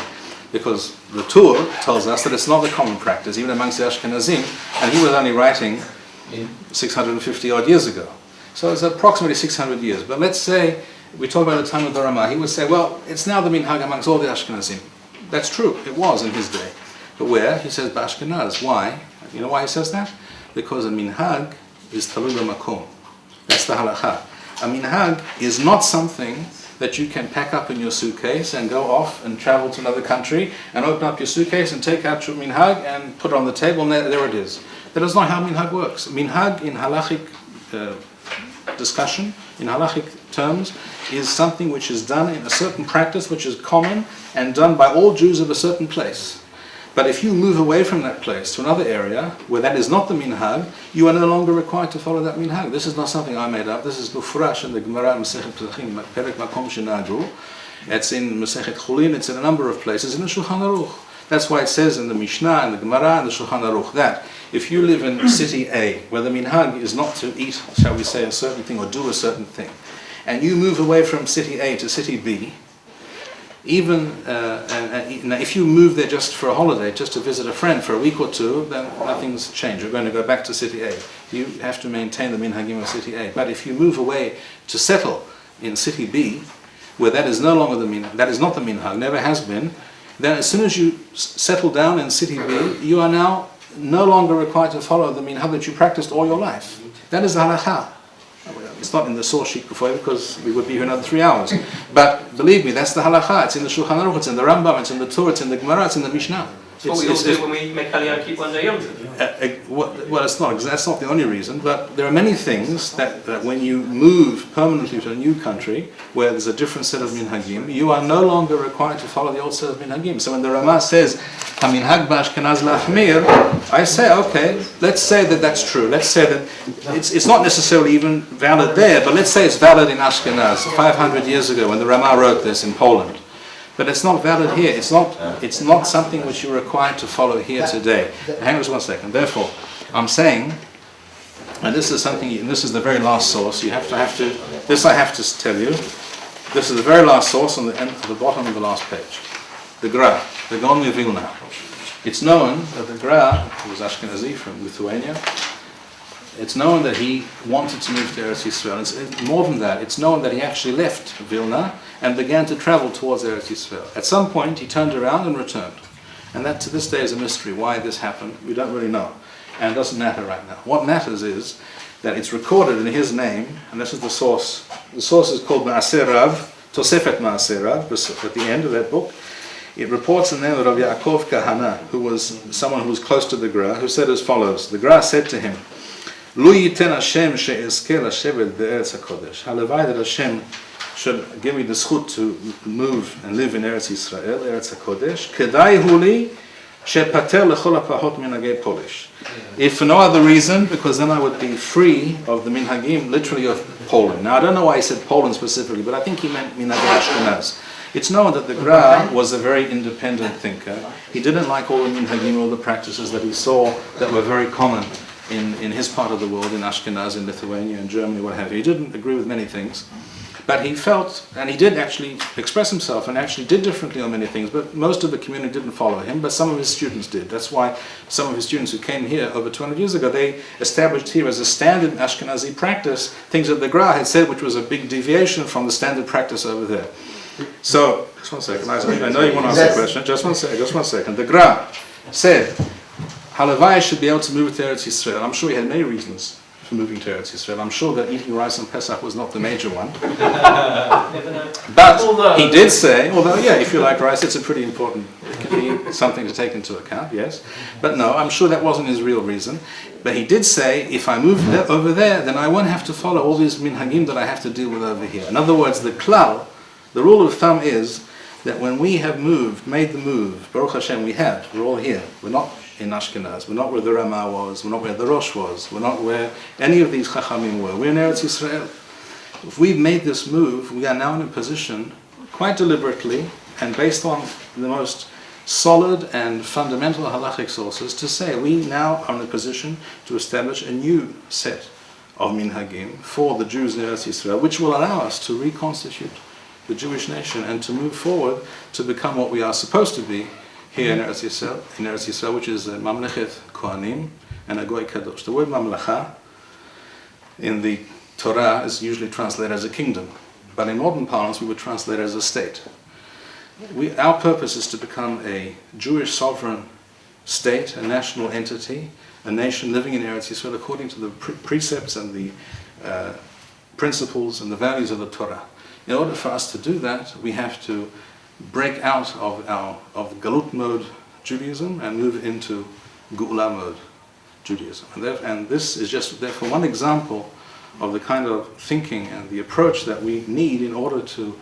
B: Because the Tur tells us that it's not the common practice, even amongst the Ashkenazim, and he was only writing 650 odd years ago. So it's approximately 600 years. But let's say, we talk about the time of the Ramah, he would say, well, it's now the Minhag amongst all the Ashkenazim. That's true, it was in his day. But where? He says Ba'ashkenaz. Why? You know why he says that? Because a Minhag is Talul Makom. That's the halakha. A Minhag is not something that you can pack up in your suitcase and go off and travel to another country and open up your suitcase and take out your Minhag and put it on the table and there it is. That is not how Minhag works. Minhag in halachic discussion, in halachic terms, is something which is done in a certain practice which is common and done by all Jews of a certain place. But if you move away from that place to another area where that is not the minhag, you are no longer required to follow that minhag. This is not something I made up. This is mufrash in the Gemara Masechet Pesachim, Perek Makom Shenagru. It's in Masechet Chulin. It's in a number of places in the Shulchan Aruch. That's why it says in the Mishnah and the Gemara and the Shulchan Aruch that if you live in city A, where the minhag is not to eat, shall we say, a certain thing or do a certain thing, and you move away from city A to city B, even if you move there just for a holiday, just to visit a friend for a week or two, then nothing's changed. You're going to go back to city A. You have to maintain the minhagim of city A. But if you move away to settle in city B, where that is no longer the minhag, that is not the minhag, never has been, then as soon as you settle down in city B, you are now no longer required to follow the minhag that you practiced all your life. That is the halakha. It's not in the source sheet before because we would be here another 3 hours. But believe me, that's the halakha. It's in the Shulchan Aruch, it's in the Rambam, it's in the Torah, it's in the Gemara, it's in the Mishnah.
E: It's what we all do when we make Aliyah and keep one day Yom Tov.
B: Well, that's not the only reason, but there are many things that when you move permanently to a new country where there's a different set of minhagim, you are no longer required to follow the old set of minhagim. So when the Ramah says, "Minhag ba'ashkenaz la'achmir," I say, okay, let's say that that's true. Let's say that it's not necessarily even valid there, but let's say it's valid in Ashkenaz 500 years ago when the Ramah wrote this in Poland. But it's not valid here. It's not something which you're required to follow here today. Hang on just 1 second. Therefore, I'm saying, and this is something, and this is the very last source. This I have to tell you. This is the very last source on the end, at the bottom of the last page. The Gra, the Gaon of Vilna. It's known that the Gra, who was Ashkenazi from Lithuania, it's known that he wanted to move to Eretz Yisrael. It's more than that. It's known that he actually left Vilna and began to travel towards Eretz Yisrael. At some point, he turned around and returned. And that to this day is a mystery. Why this happened, we don't really know. And it doesn't matter right now. What matters is that it's recorded in his name, and this is the source. The source is called Ma'aseh Rav, Tosefet Ma'aseh Rav, at the end of that book. It reports the name of Rav Yaakov Kahana, who was someone who was close to the Gra, who said as follows. The Gra said to him, Lo yiten Hashem she'ezke lashevet be'eretz HaKodesh. Halavai that Hashem should give me the zchut to move and live in Eretz Yisrael, Eretz HaKodesh. Kedai hu li she'pater lechol ha'pahot minhagei Polish. If for no other reason, because then I would be free of the minhagim, literally of Poland. Now I don't know why he said Poland specifically, but I think he meant minhagei Ashkenaz. It's known that the Gra was a very independent thinker. He didn't like all the minhagim, all the practices that he saw that were very common in his part of the world, in Ashkenaz, in Lithuania, in Germany, what have you. He didn't agree with many things. But he felt, and he did actually express himself and actually did differently on many things, but most of the community didn't follow him, but some of his students did. That's why some of his students who came here over 200 years ago, they established here as a standard Ashkenazi practice things that the Gra had said, which was a big deviation from the standard practice over there. So, just one second, I know you want to ask a question, just one second. The Gra said, Halavai should be able to move to Eretz Yisrael. I'm sure he had many reasons for moving to Eretz Yisrael. I'm sure that eating rice on Pesach was not the major one. But he did say, although, yeah, if you like rice, it's a pretty important, it could be something to take into account, yes. But no, I'm sure that wasn't his real reason. But he did say, if I move over there, then I won't have to follow all these minhagim that I have to deal with over here. In other words, the klal, the rule of thumb is that when we have made the move, Baruch Hashem, we're all here. We're not in Ashkenaz, we're not where the Ramah was, we're not where the Rosh was, we're not where any of these Chachamim were. We're in Eretz Yisrael. If we've made this move, we are now in a position, quite deliberately, and based on the most solid and fundamental halachic sources, to say we now are in a position to establish a new set of minhagim for the Jews in Eretz Yisrael, which will allow us to reconstitute the Jewish nation and to move forward to become what we are supposed to be here in Eretz Yisrael, which is Mamlechet Kohanim and a Goy Kadosh. The word Mamlecha in the Torah is usually translated as a kingdom, but in modern parlance we would translate it as a state. Our purpose is to become a Jewish sovereign state, a national entity, a nation living in Eretz Yisrael according to the precepts and the principles and the values of the Torah. In order for us to do that, we have to break out of Galut mode Judaism and move into Geula mode Judaism. And this is just therefore one example of the kind of thinking and the approach that we need in order to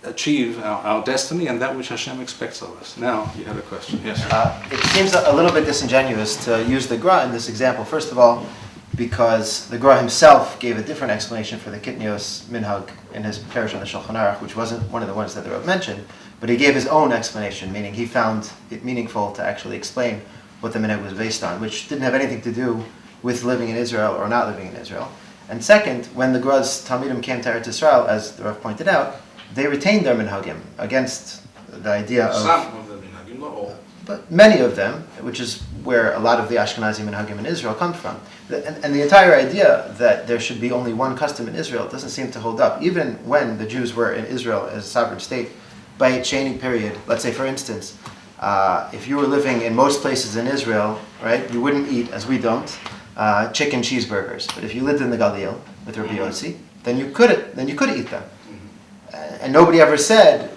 B: achieve our destiny and that which Hashem expects of us. Now, you had a question. Yes?
G: It seems a little bit disingenuous to use the Gra in this example. First of all, because the Gra himself gave a different explanation for the Kitniyot Minhag in his parish on the Shulchan Aruch, which wasn't one of the ones that the Rav mentioned, but he gave his own explanation, meaning he found it meaningful to actually explain what the Minhag was based on, which didn't have anything to do with living in Israel or not living in Israel. And second, when the Gra's Talmidim came to Eretz Yisrael, as the Rav pointed out, they retained their Minhagim against the idea of...
B: Some of the Minhagim, not all.
G: But many of them, which is where a lot of the Ashkenazi Minhagim in Israel come from. And the entire idea that there should be only one custom in Israel doesn't seem to hold up, even when the Jews were in Israel as a sovereign state by a chaining period. Let's say, for instance, if you were living in most places in Israel, right, you wouldn't eat, as we don't, chicken cheeseburgers. But if you lived in the Galil with Rabbi Yossi, then you could eat them. And nobody ever said,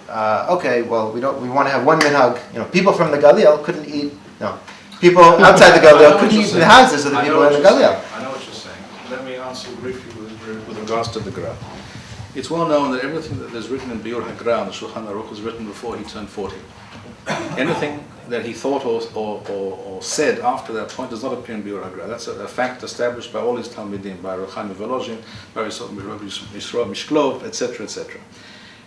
G: okay, well, we want to have one minhag. You know, people from the Galil couldn't eat. No, people outside the Galil couldn't eat in the houses of the people in the Galil.
B: I know what you're saying. Let me answer briefly with regards to the Gra. It's well known that everything that is written in Biur HaGra and the Shulchan Aruch was written before he turned 40. Anything that he thought or said after that point does not appear in Biur HaGra. That's a fact established by all his Talmidim, by Ruchani Volozhin, by Rabbi Yisroel Mishklov, etc., etc.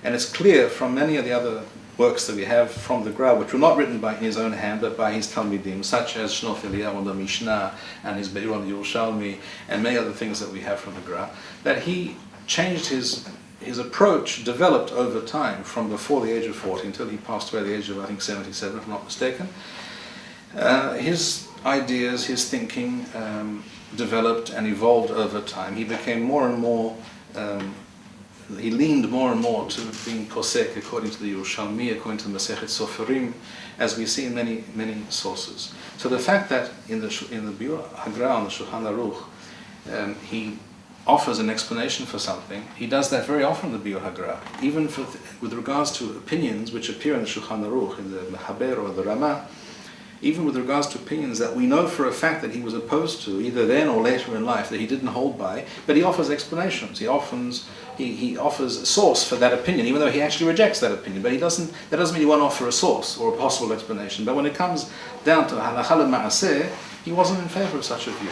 B: And it's clear from many of the other works that we have from the Gra, which were not written by his own hand, but by his Talmidim, such as Shnof Eliyahu on the Mishnah, and his Be'ur on the Yerushalmi, and many other things that we have from the Gra, that he changed his approach, developed over time, from before the age of 40 until he passed away at the age of, I think, 77, if I'm not mistaken. His ideas, his thinking developed and evolved over time. He became more and more... he leaned more and more to being posek according to the Yerushalmi, according to the Masechet Soferim, as we see in many, many sources. So the fact that in the Biur HaGra and the Shulchan Aruch, he offers an explanation for something, he does that very often in the Biur HaGra, even with regards to opinions which appear in the Shulchan Aruch, in the Mechaber or the Ramah, even with regards to opinions that we know for a fact that he was opposed to, either then or later in life, that he didn't hold by, but he offers explanations. He offers a source for that opinion, even though he actually rejects that opinion. But that doesn't mean he won't offer a source or a possible explanation. But when it comes down to halacha l'ma'aseh, he wasn't in favor of such a view.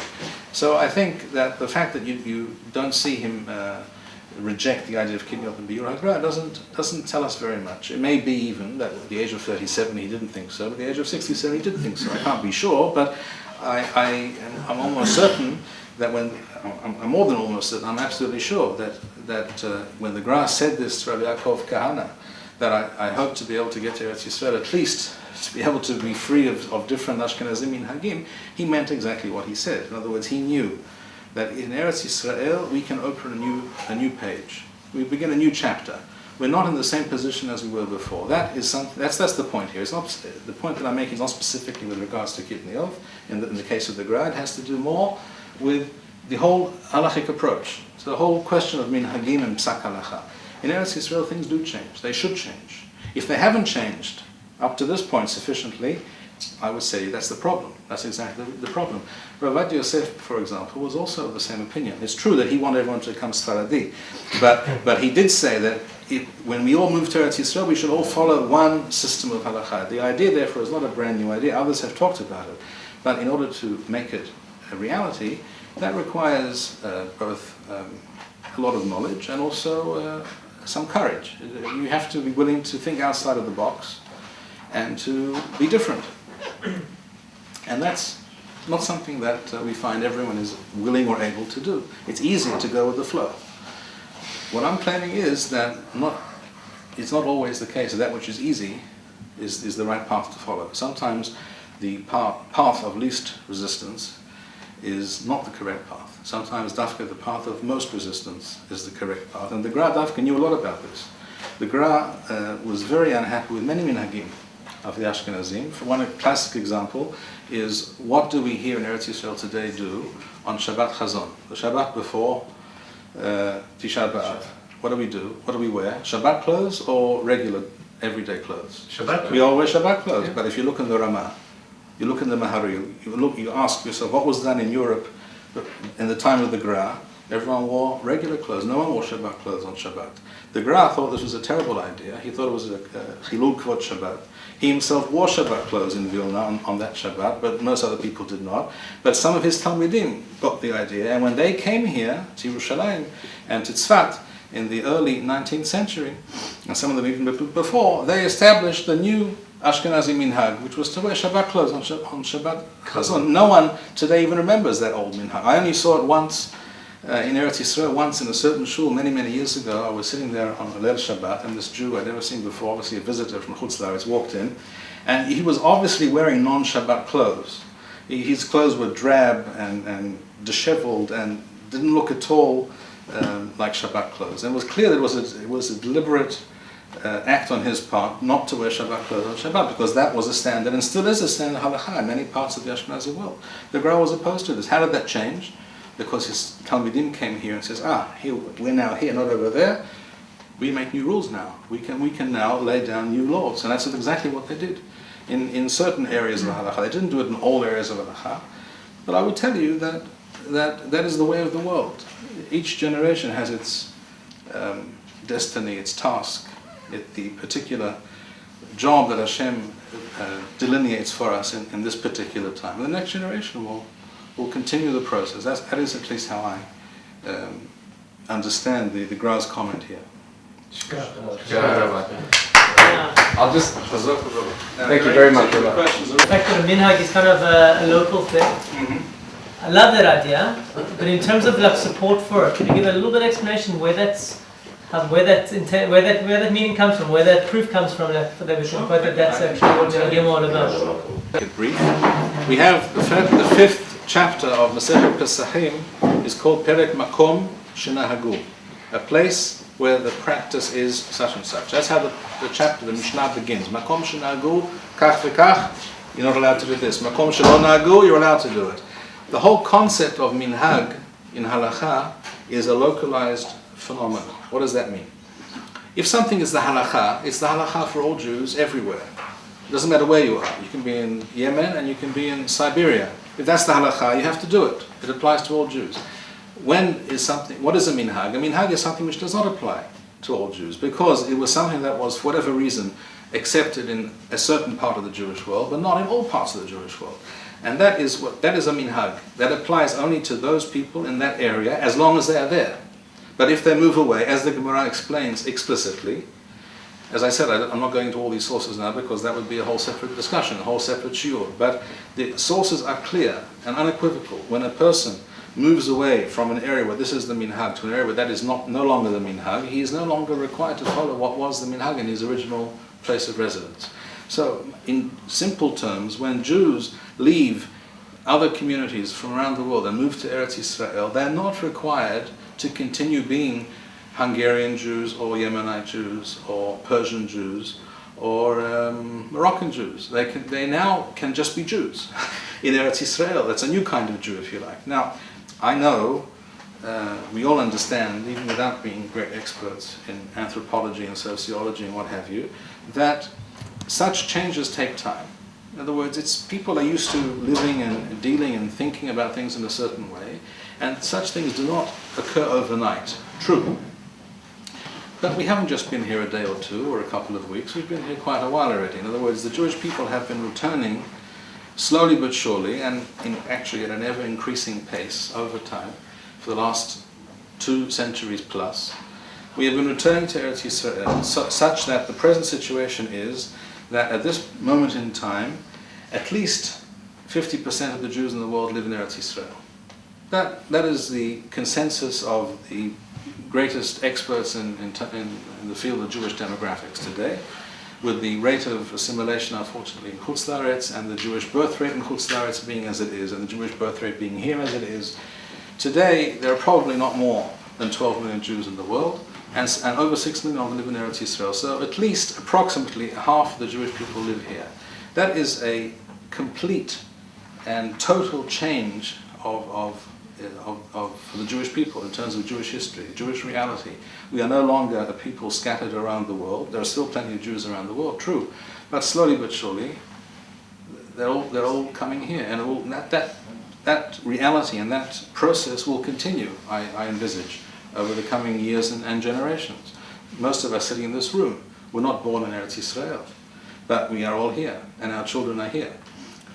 B: So I think that the fact that you don't see him reject the idea of Kitniyot and Biur HaGra doesn't tell us very much. It may be even that at the age of 37 he didn't think so, but at the age of 67 he did think so. I can't be sure, but I'm almost certain that I'm more than almost certain, I'm absolutely sure that that when the Gra said this to Rabbi Yaakov Kahana, that I hope to be able to get to Eretz Yisrael, at least to be able to be free of different Ashkenazim minhagim, he meant exactly what he said. In other words, he knew that in Eretz Yisrael we can open a new page. We begin a new chapter. We're not in the same position as we were before. That's the point here. It's not the point that I'm making is not specifically with regards to Kitniyot. In the case of the Gra, it has to do more with the whole halachic approach. So the whole question of minhagim and psak halacha. In Eretz Yisrael, things do change. They should change. If they haven't changed up to this point sufficiently, I would say that's the problem. That's exactly the problem. Rabbi Yosef, for example, was also of the same opinion. It's true that he wanted everyone to become Sfaradi, but he did say that when we all move to Eretz Yisrael, we should all follow one system of halacha. The idea, therefore, is not a brand new idea. Others have talked about it. But in order to make it a reality, that requires both a lot of knowledge and also some courage. You have to be willing to think outside of the box and to be different. And that's not something that we find everyone is willing or able to do. It's easy to go with the flow. What I'm claiming is that it's not always the case that which is easy is the right path to follow. Sometimes the path of least resistance is not the correct path. Sometimes dafka, the path of most resistance, is the correct path. And the Gra dafka knew a lot about this. The Gra was very unhappy with many minhagim of the Ashkenazim. For one classic example is, what do we here in Eretz Yisrael today do on Shabbat Chazon, the Shabbat before Tisha B'Av? What do we do? What do we wear? Shabbat clothes or regular everyday clothes?
F: Shabbat.
B: We all wear Shabbat clothes, but if you look in the Ramah, you look in the Maharil, you ask yourself what was done in Europe in the time of the Gra. Everyone wore regular clothes. No one wore Shabbat clothes on Shabbat. The Gra thought this was a terrible idea. He thought it was a Chilul Kvod Shabbat. He himself wore Shabbat clothes in Vilna on that Shabbat, but most other people did not. But some of his Talmidim got the idea, and when they came here to Yerushalayim and to Tzfat in the early 19th century, and some of them even before, they established the new Ashkenazi Minhag, which was to wear Shabbat clothes on Shabbat Chazon. No one today even remembers that old Minhag. I only saw it once in Eretz Yisrael, once in a certain shul many years ago. I was sitting there on Leil Shabbat, and this Jew I'd never seen before, obviously a visitor from Chutz La'aretz, walked in, and he was obviously wearing non-Shabbat clothes. His clothes were drab and disheveled and didn't look at all like Shabbat clothes. And it was clear that it was a deliberate act on his part not to wear Shabbat clothes on Shabbat, because that was a standard and still is a standard halacha in many parts of the Ashkenazi world. The Gra was opposed to this. How did that change? Because his Talmidim came here and says, here, we're now here, not over there. We make new rules now. We can now lay down new laws. And that's exactly what they did in certain areas of halacha. They didn't do it in all areas of halacha. But I would tell you that is the way of the world. Each generation has its destiny, its task, the particular job that Hashem delineates for us in this particular time. And the next generation will continue the process. That is at least how I understand the Gra's comment here.
A: I'll just... Thank you very much.
H: The fact that a minhag is kind of a local thing.
B: Mm-hmm.
H: I love that idea, but in terms of support for it, can you give a little bit of explanation where that meaning comes from, where that proof comes from, that that's actually what minhagim are all about?
B: Brief. We have the fifth chapter of Masechet Pesachim is called Perek Makom Shenahagu, a place where the practice is such and such. That's how the chapter, the Mishnah begins. Makom Shenahagu, Kach v'Kach, you're not allowed to do this. Makom Shelo Nahagu, you're allowed to do it. The whole concept of Minhag in Halacha is a localized phenomenon. What does that mean? If something is the Halacha, it's the Halacha for all Jews everywhere. It doesn't matter where you are. You can be in Yemen and you can be in Siberia. If that's the halakha, you have to do it. It applies to all Jews. What is a minhag? A minhag is something which does not apply to all Jews, because it was something that was, for whatever reason, accepted in a certain part of the Jewish world, but not in all parts of the Jewish world. And that is a minhag. That applies only to those people in that area, as long as they are there. But if they move away, as the Gemara explains explicitly, as I said, I'm not going into all these sources now because that would be a whole separate discussion, a whole separate shiur. But the sources are clear and unequivocal. When a person moves away from an area where this is the minhag to an area where that is no longer the minhag, he is no longer required to follow what was the minhag in his original place of residence. So, in simple terms, when Jews leave other communities from around the world and move to Eretz Yisrael, they're not required to continue being Hungarian Jews or Yemenite Jews or Persian Jews or Moroccan Jews. They now can just be Jews in Eretz Yisrael. That's a new kind of Jew, if you like. Now, I know, we all understand, even without being great experts in anthropology and sociology and what have you, that such changes take time. In other words, people are used to living and dealing and thinking about things in a certain way, and such things do not occur overnight. True. But we haven't just been here a day or two or a couple of weeks, we've been here quite a while already. In other words, the Jewish people have been returning slowly but surely, and actually at an ever-increasing pace over time, for the last 2 centuries plus. We have been returning to Eretz Yisrael such that the present situation is that at this moment in time, at least 50% of the Jews in the world live in Eretz Yisrael. That is the consensus of the greatest experts in the field of Jewish demographics today, with the rate of assimilation, unfortunately, in Chutz La'aretz, and the Jewish birth rate in Chutz La'aretz being as it is, and the Jewish birth rate being here as it is. Today, there are probably not more than 12 million Jews in the world, and over 6 million of them live in Eretz Yisrael. So at least approximately half of the Jewish people live here. That is a complete and total change for the Jewish people in terms of Jewish history, Jewish reality. We are no longer a people scattered around the world. There are still plenty of Jews around the world, true, but slowly but surely, they're all coming here, and that reality and that process will continue, I envisage, over the coming years and generations. Most of us sitting in this room were not born in Eretz Yisrael, but we are all here, and our children are here,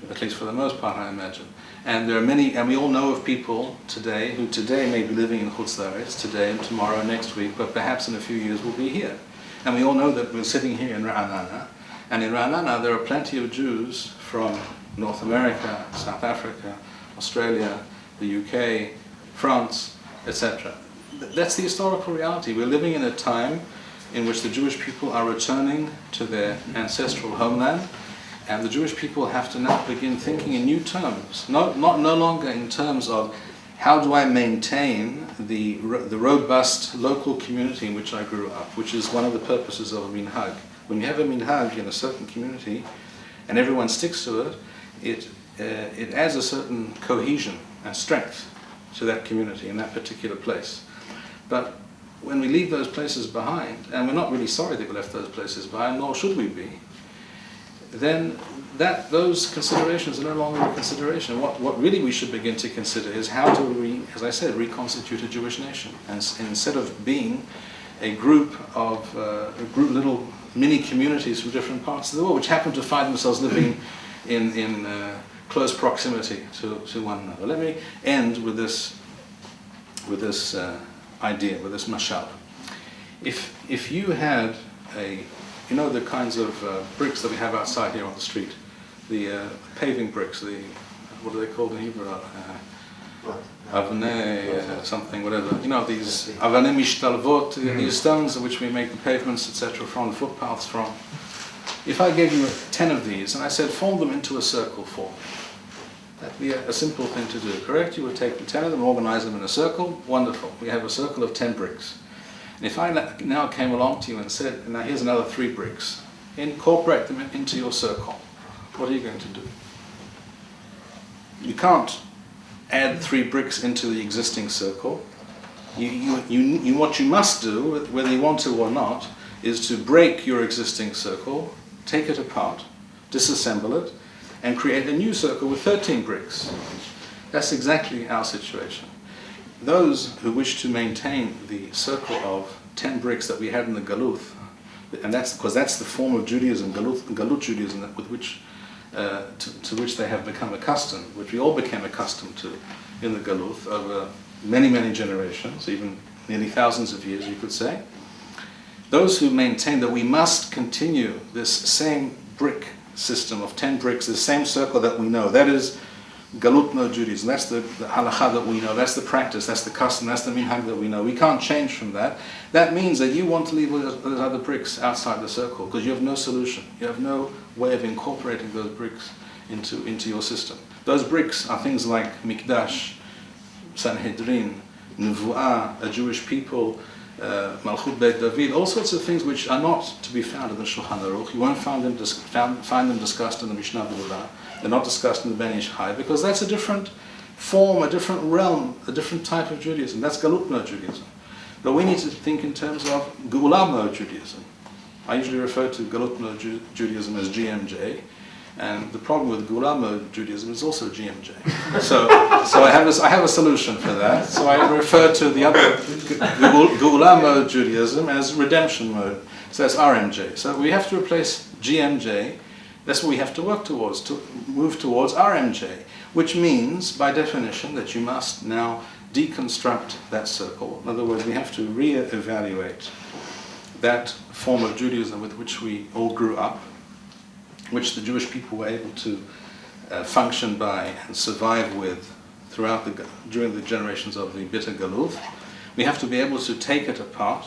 B: at least for the most part, I imagine. And there are many, and we all know of people today who today may be living in Chutz La'aretz, today and tomorrow and next week, but perhaps in a few years will be here. And we all know that we're sitting here in Ra'anana, and in Ra'anana there are plenty of Jews from North America, South Africa, Australia, the UK, France, etc. That's the historical reality. We're living in a time in which the Jewish people are returning to their ancestral homeland, and the Jewish people have to now begin thinking in new terms, no longer in terms of how do I maintain the robust local community in which I grew up, which is one of the purposes of a minhag. When you have a minhag in a certain community and everyone sticks to it, it adds a certain cohesion and strength to that community in that particular place. But when we leave those places behind, and we're not really sorry that we left those places behind, nor should we be, then those considerations are no longer a consideration. What really we should begin to consider is how do we, as I said, reconstitute a Jewish nation. And instead of being a group of little mini communities from different parts of the world, which happen to find themselves living in close proximity to one another. Let me end with this idea, with this mashal. If you had you know the kinds of bricks that we have outside here on the street, the paving bricks, what are they called in Hebrew? Avnei, something, whatever. You know, these avnei mishtalvot, these stones which we make the pavements, etc., from, the footpaths from. If I gave you 10 of these and I said, form them into a circle for me, that'd be a simple thing to do, correct? You would take the 10 of them, organize them in a circle, wonderful. We have a circle of 10 bricks. And if I now came along to you and said, now here's another 3 bricks, incorporate them into your circle, what are you going to do? You can't add 3 bricks into the existing circle. What you must do, whether you want to or not, is to break your existing circle, take it apart, disassemble it, and create a new circle with 13 bricks. That's exactly our situation. Those who wish to maintain the circle of 10 bricks that we had in the Galuth, and that's because that's the form of Judaism, Galut Judaism, with which to which they have become accustomed, which we all became accustomed to in the Galuth over many, many generations, even nearly thousands of years, you could say. Those who maintain that we must continue this same brick system of 10 bricks, the same circle that we know, that is Galut no Judaism. That's the halakha that we know. That's the practice. That's the custom. That's the minhag that we know. We can't change from that. That means that you want to leave those other bricks outside the circle because you have no solution. You have no way of incorporating those bricks into your system. Those bricks are things like Mikdash, Sanhedrin, Nevuah, a Jewish people, Malchut Beit David, all sorts of things which are not to be found in the Shulchan Aruch. You won't find them discussed in the Mishnah Berurah. They're not discussed in the Ben Ish Chai because that's a different form, a different realm, a different type of Judaism. That's Galut mode Judaism. But we need to think in terms of Geulah mode Judaism. I usually refer to Galut mode Judaism as GMJ, and the problem with Geulah mode Judaism is also GMJ. So I have a solution for that. So I refer to the other Geulah mode Judaism as redemption mode. So that's RMJ. So we have to replace GMJ. That's what we have to work towards, to move towards RMJ, which means, by definition, that you must now deconstruct that circle. In other words, we have to re-evaluate that form of Judaism with which we all grew up, which the Jewish people were able to function by and survive with during the generations of the Bitter Galuth. We have to be able to take it apart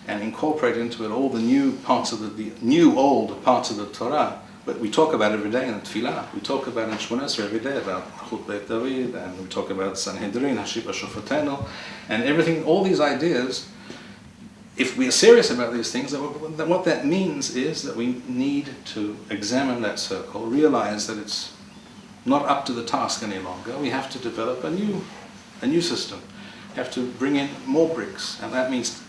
B: and incorporate into it all the new parts of the new old parts of the Torah. But we talk about it every day in Tefillah. We talk about in Shemona Esrei every day about Malchut Beit David, and we talk about Sanhedrin, Hashiba Shofetenu, and everything. All these ideas. If we are serious about these things, then what that means is that we need to examine that circle, realize that it's not up to the task any longer. We have to develop a new system. We have to bring in more bricks, and that means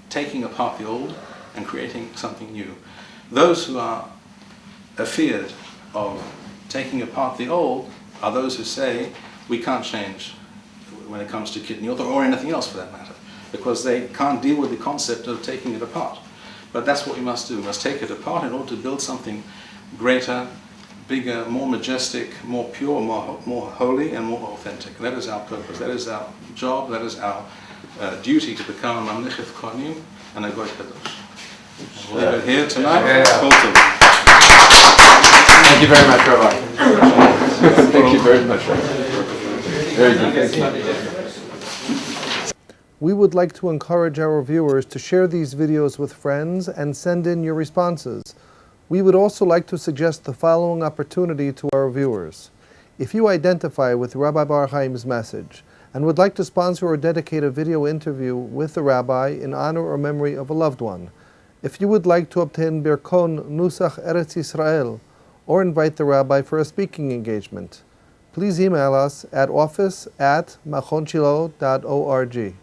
B: taking apart the old and creating something new. Those who are afeard of taking apart the old are those who say we can't change when it comes to Kitniyot or anything else for that matter, because they can't deal with the concept of taking it apart. But that's what we must do. We must take it apart in order to build something greater, bigger, more majestic, more pure, more holy, and more authentic. That is our purpose. That is our job. That is our duty to become a Mamlechet Kohanim and a Goy Kadosh. We'll leave it here tonight.
A: Thank you very much, Rabbi. Thank you very much. Very good. Thank you.
I: We would like to encourage our viewers to share these videos with friends and send in your responses. We would also like to suggest the following opportunity to our viewers. If you identify with Rabbi Bar-Hayim's message and would like to sponsor or dedicate a video interview with the rabbi in honor or memory of a loved one, if you would like to obtain Birkon Nusach Eretz Yisrael or invite the rabbi for a speaking engagement, please email us at office@machonshilo.org.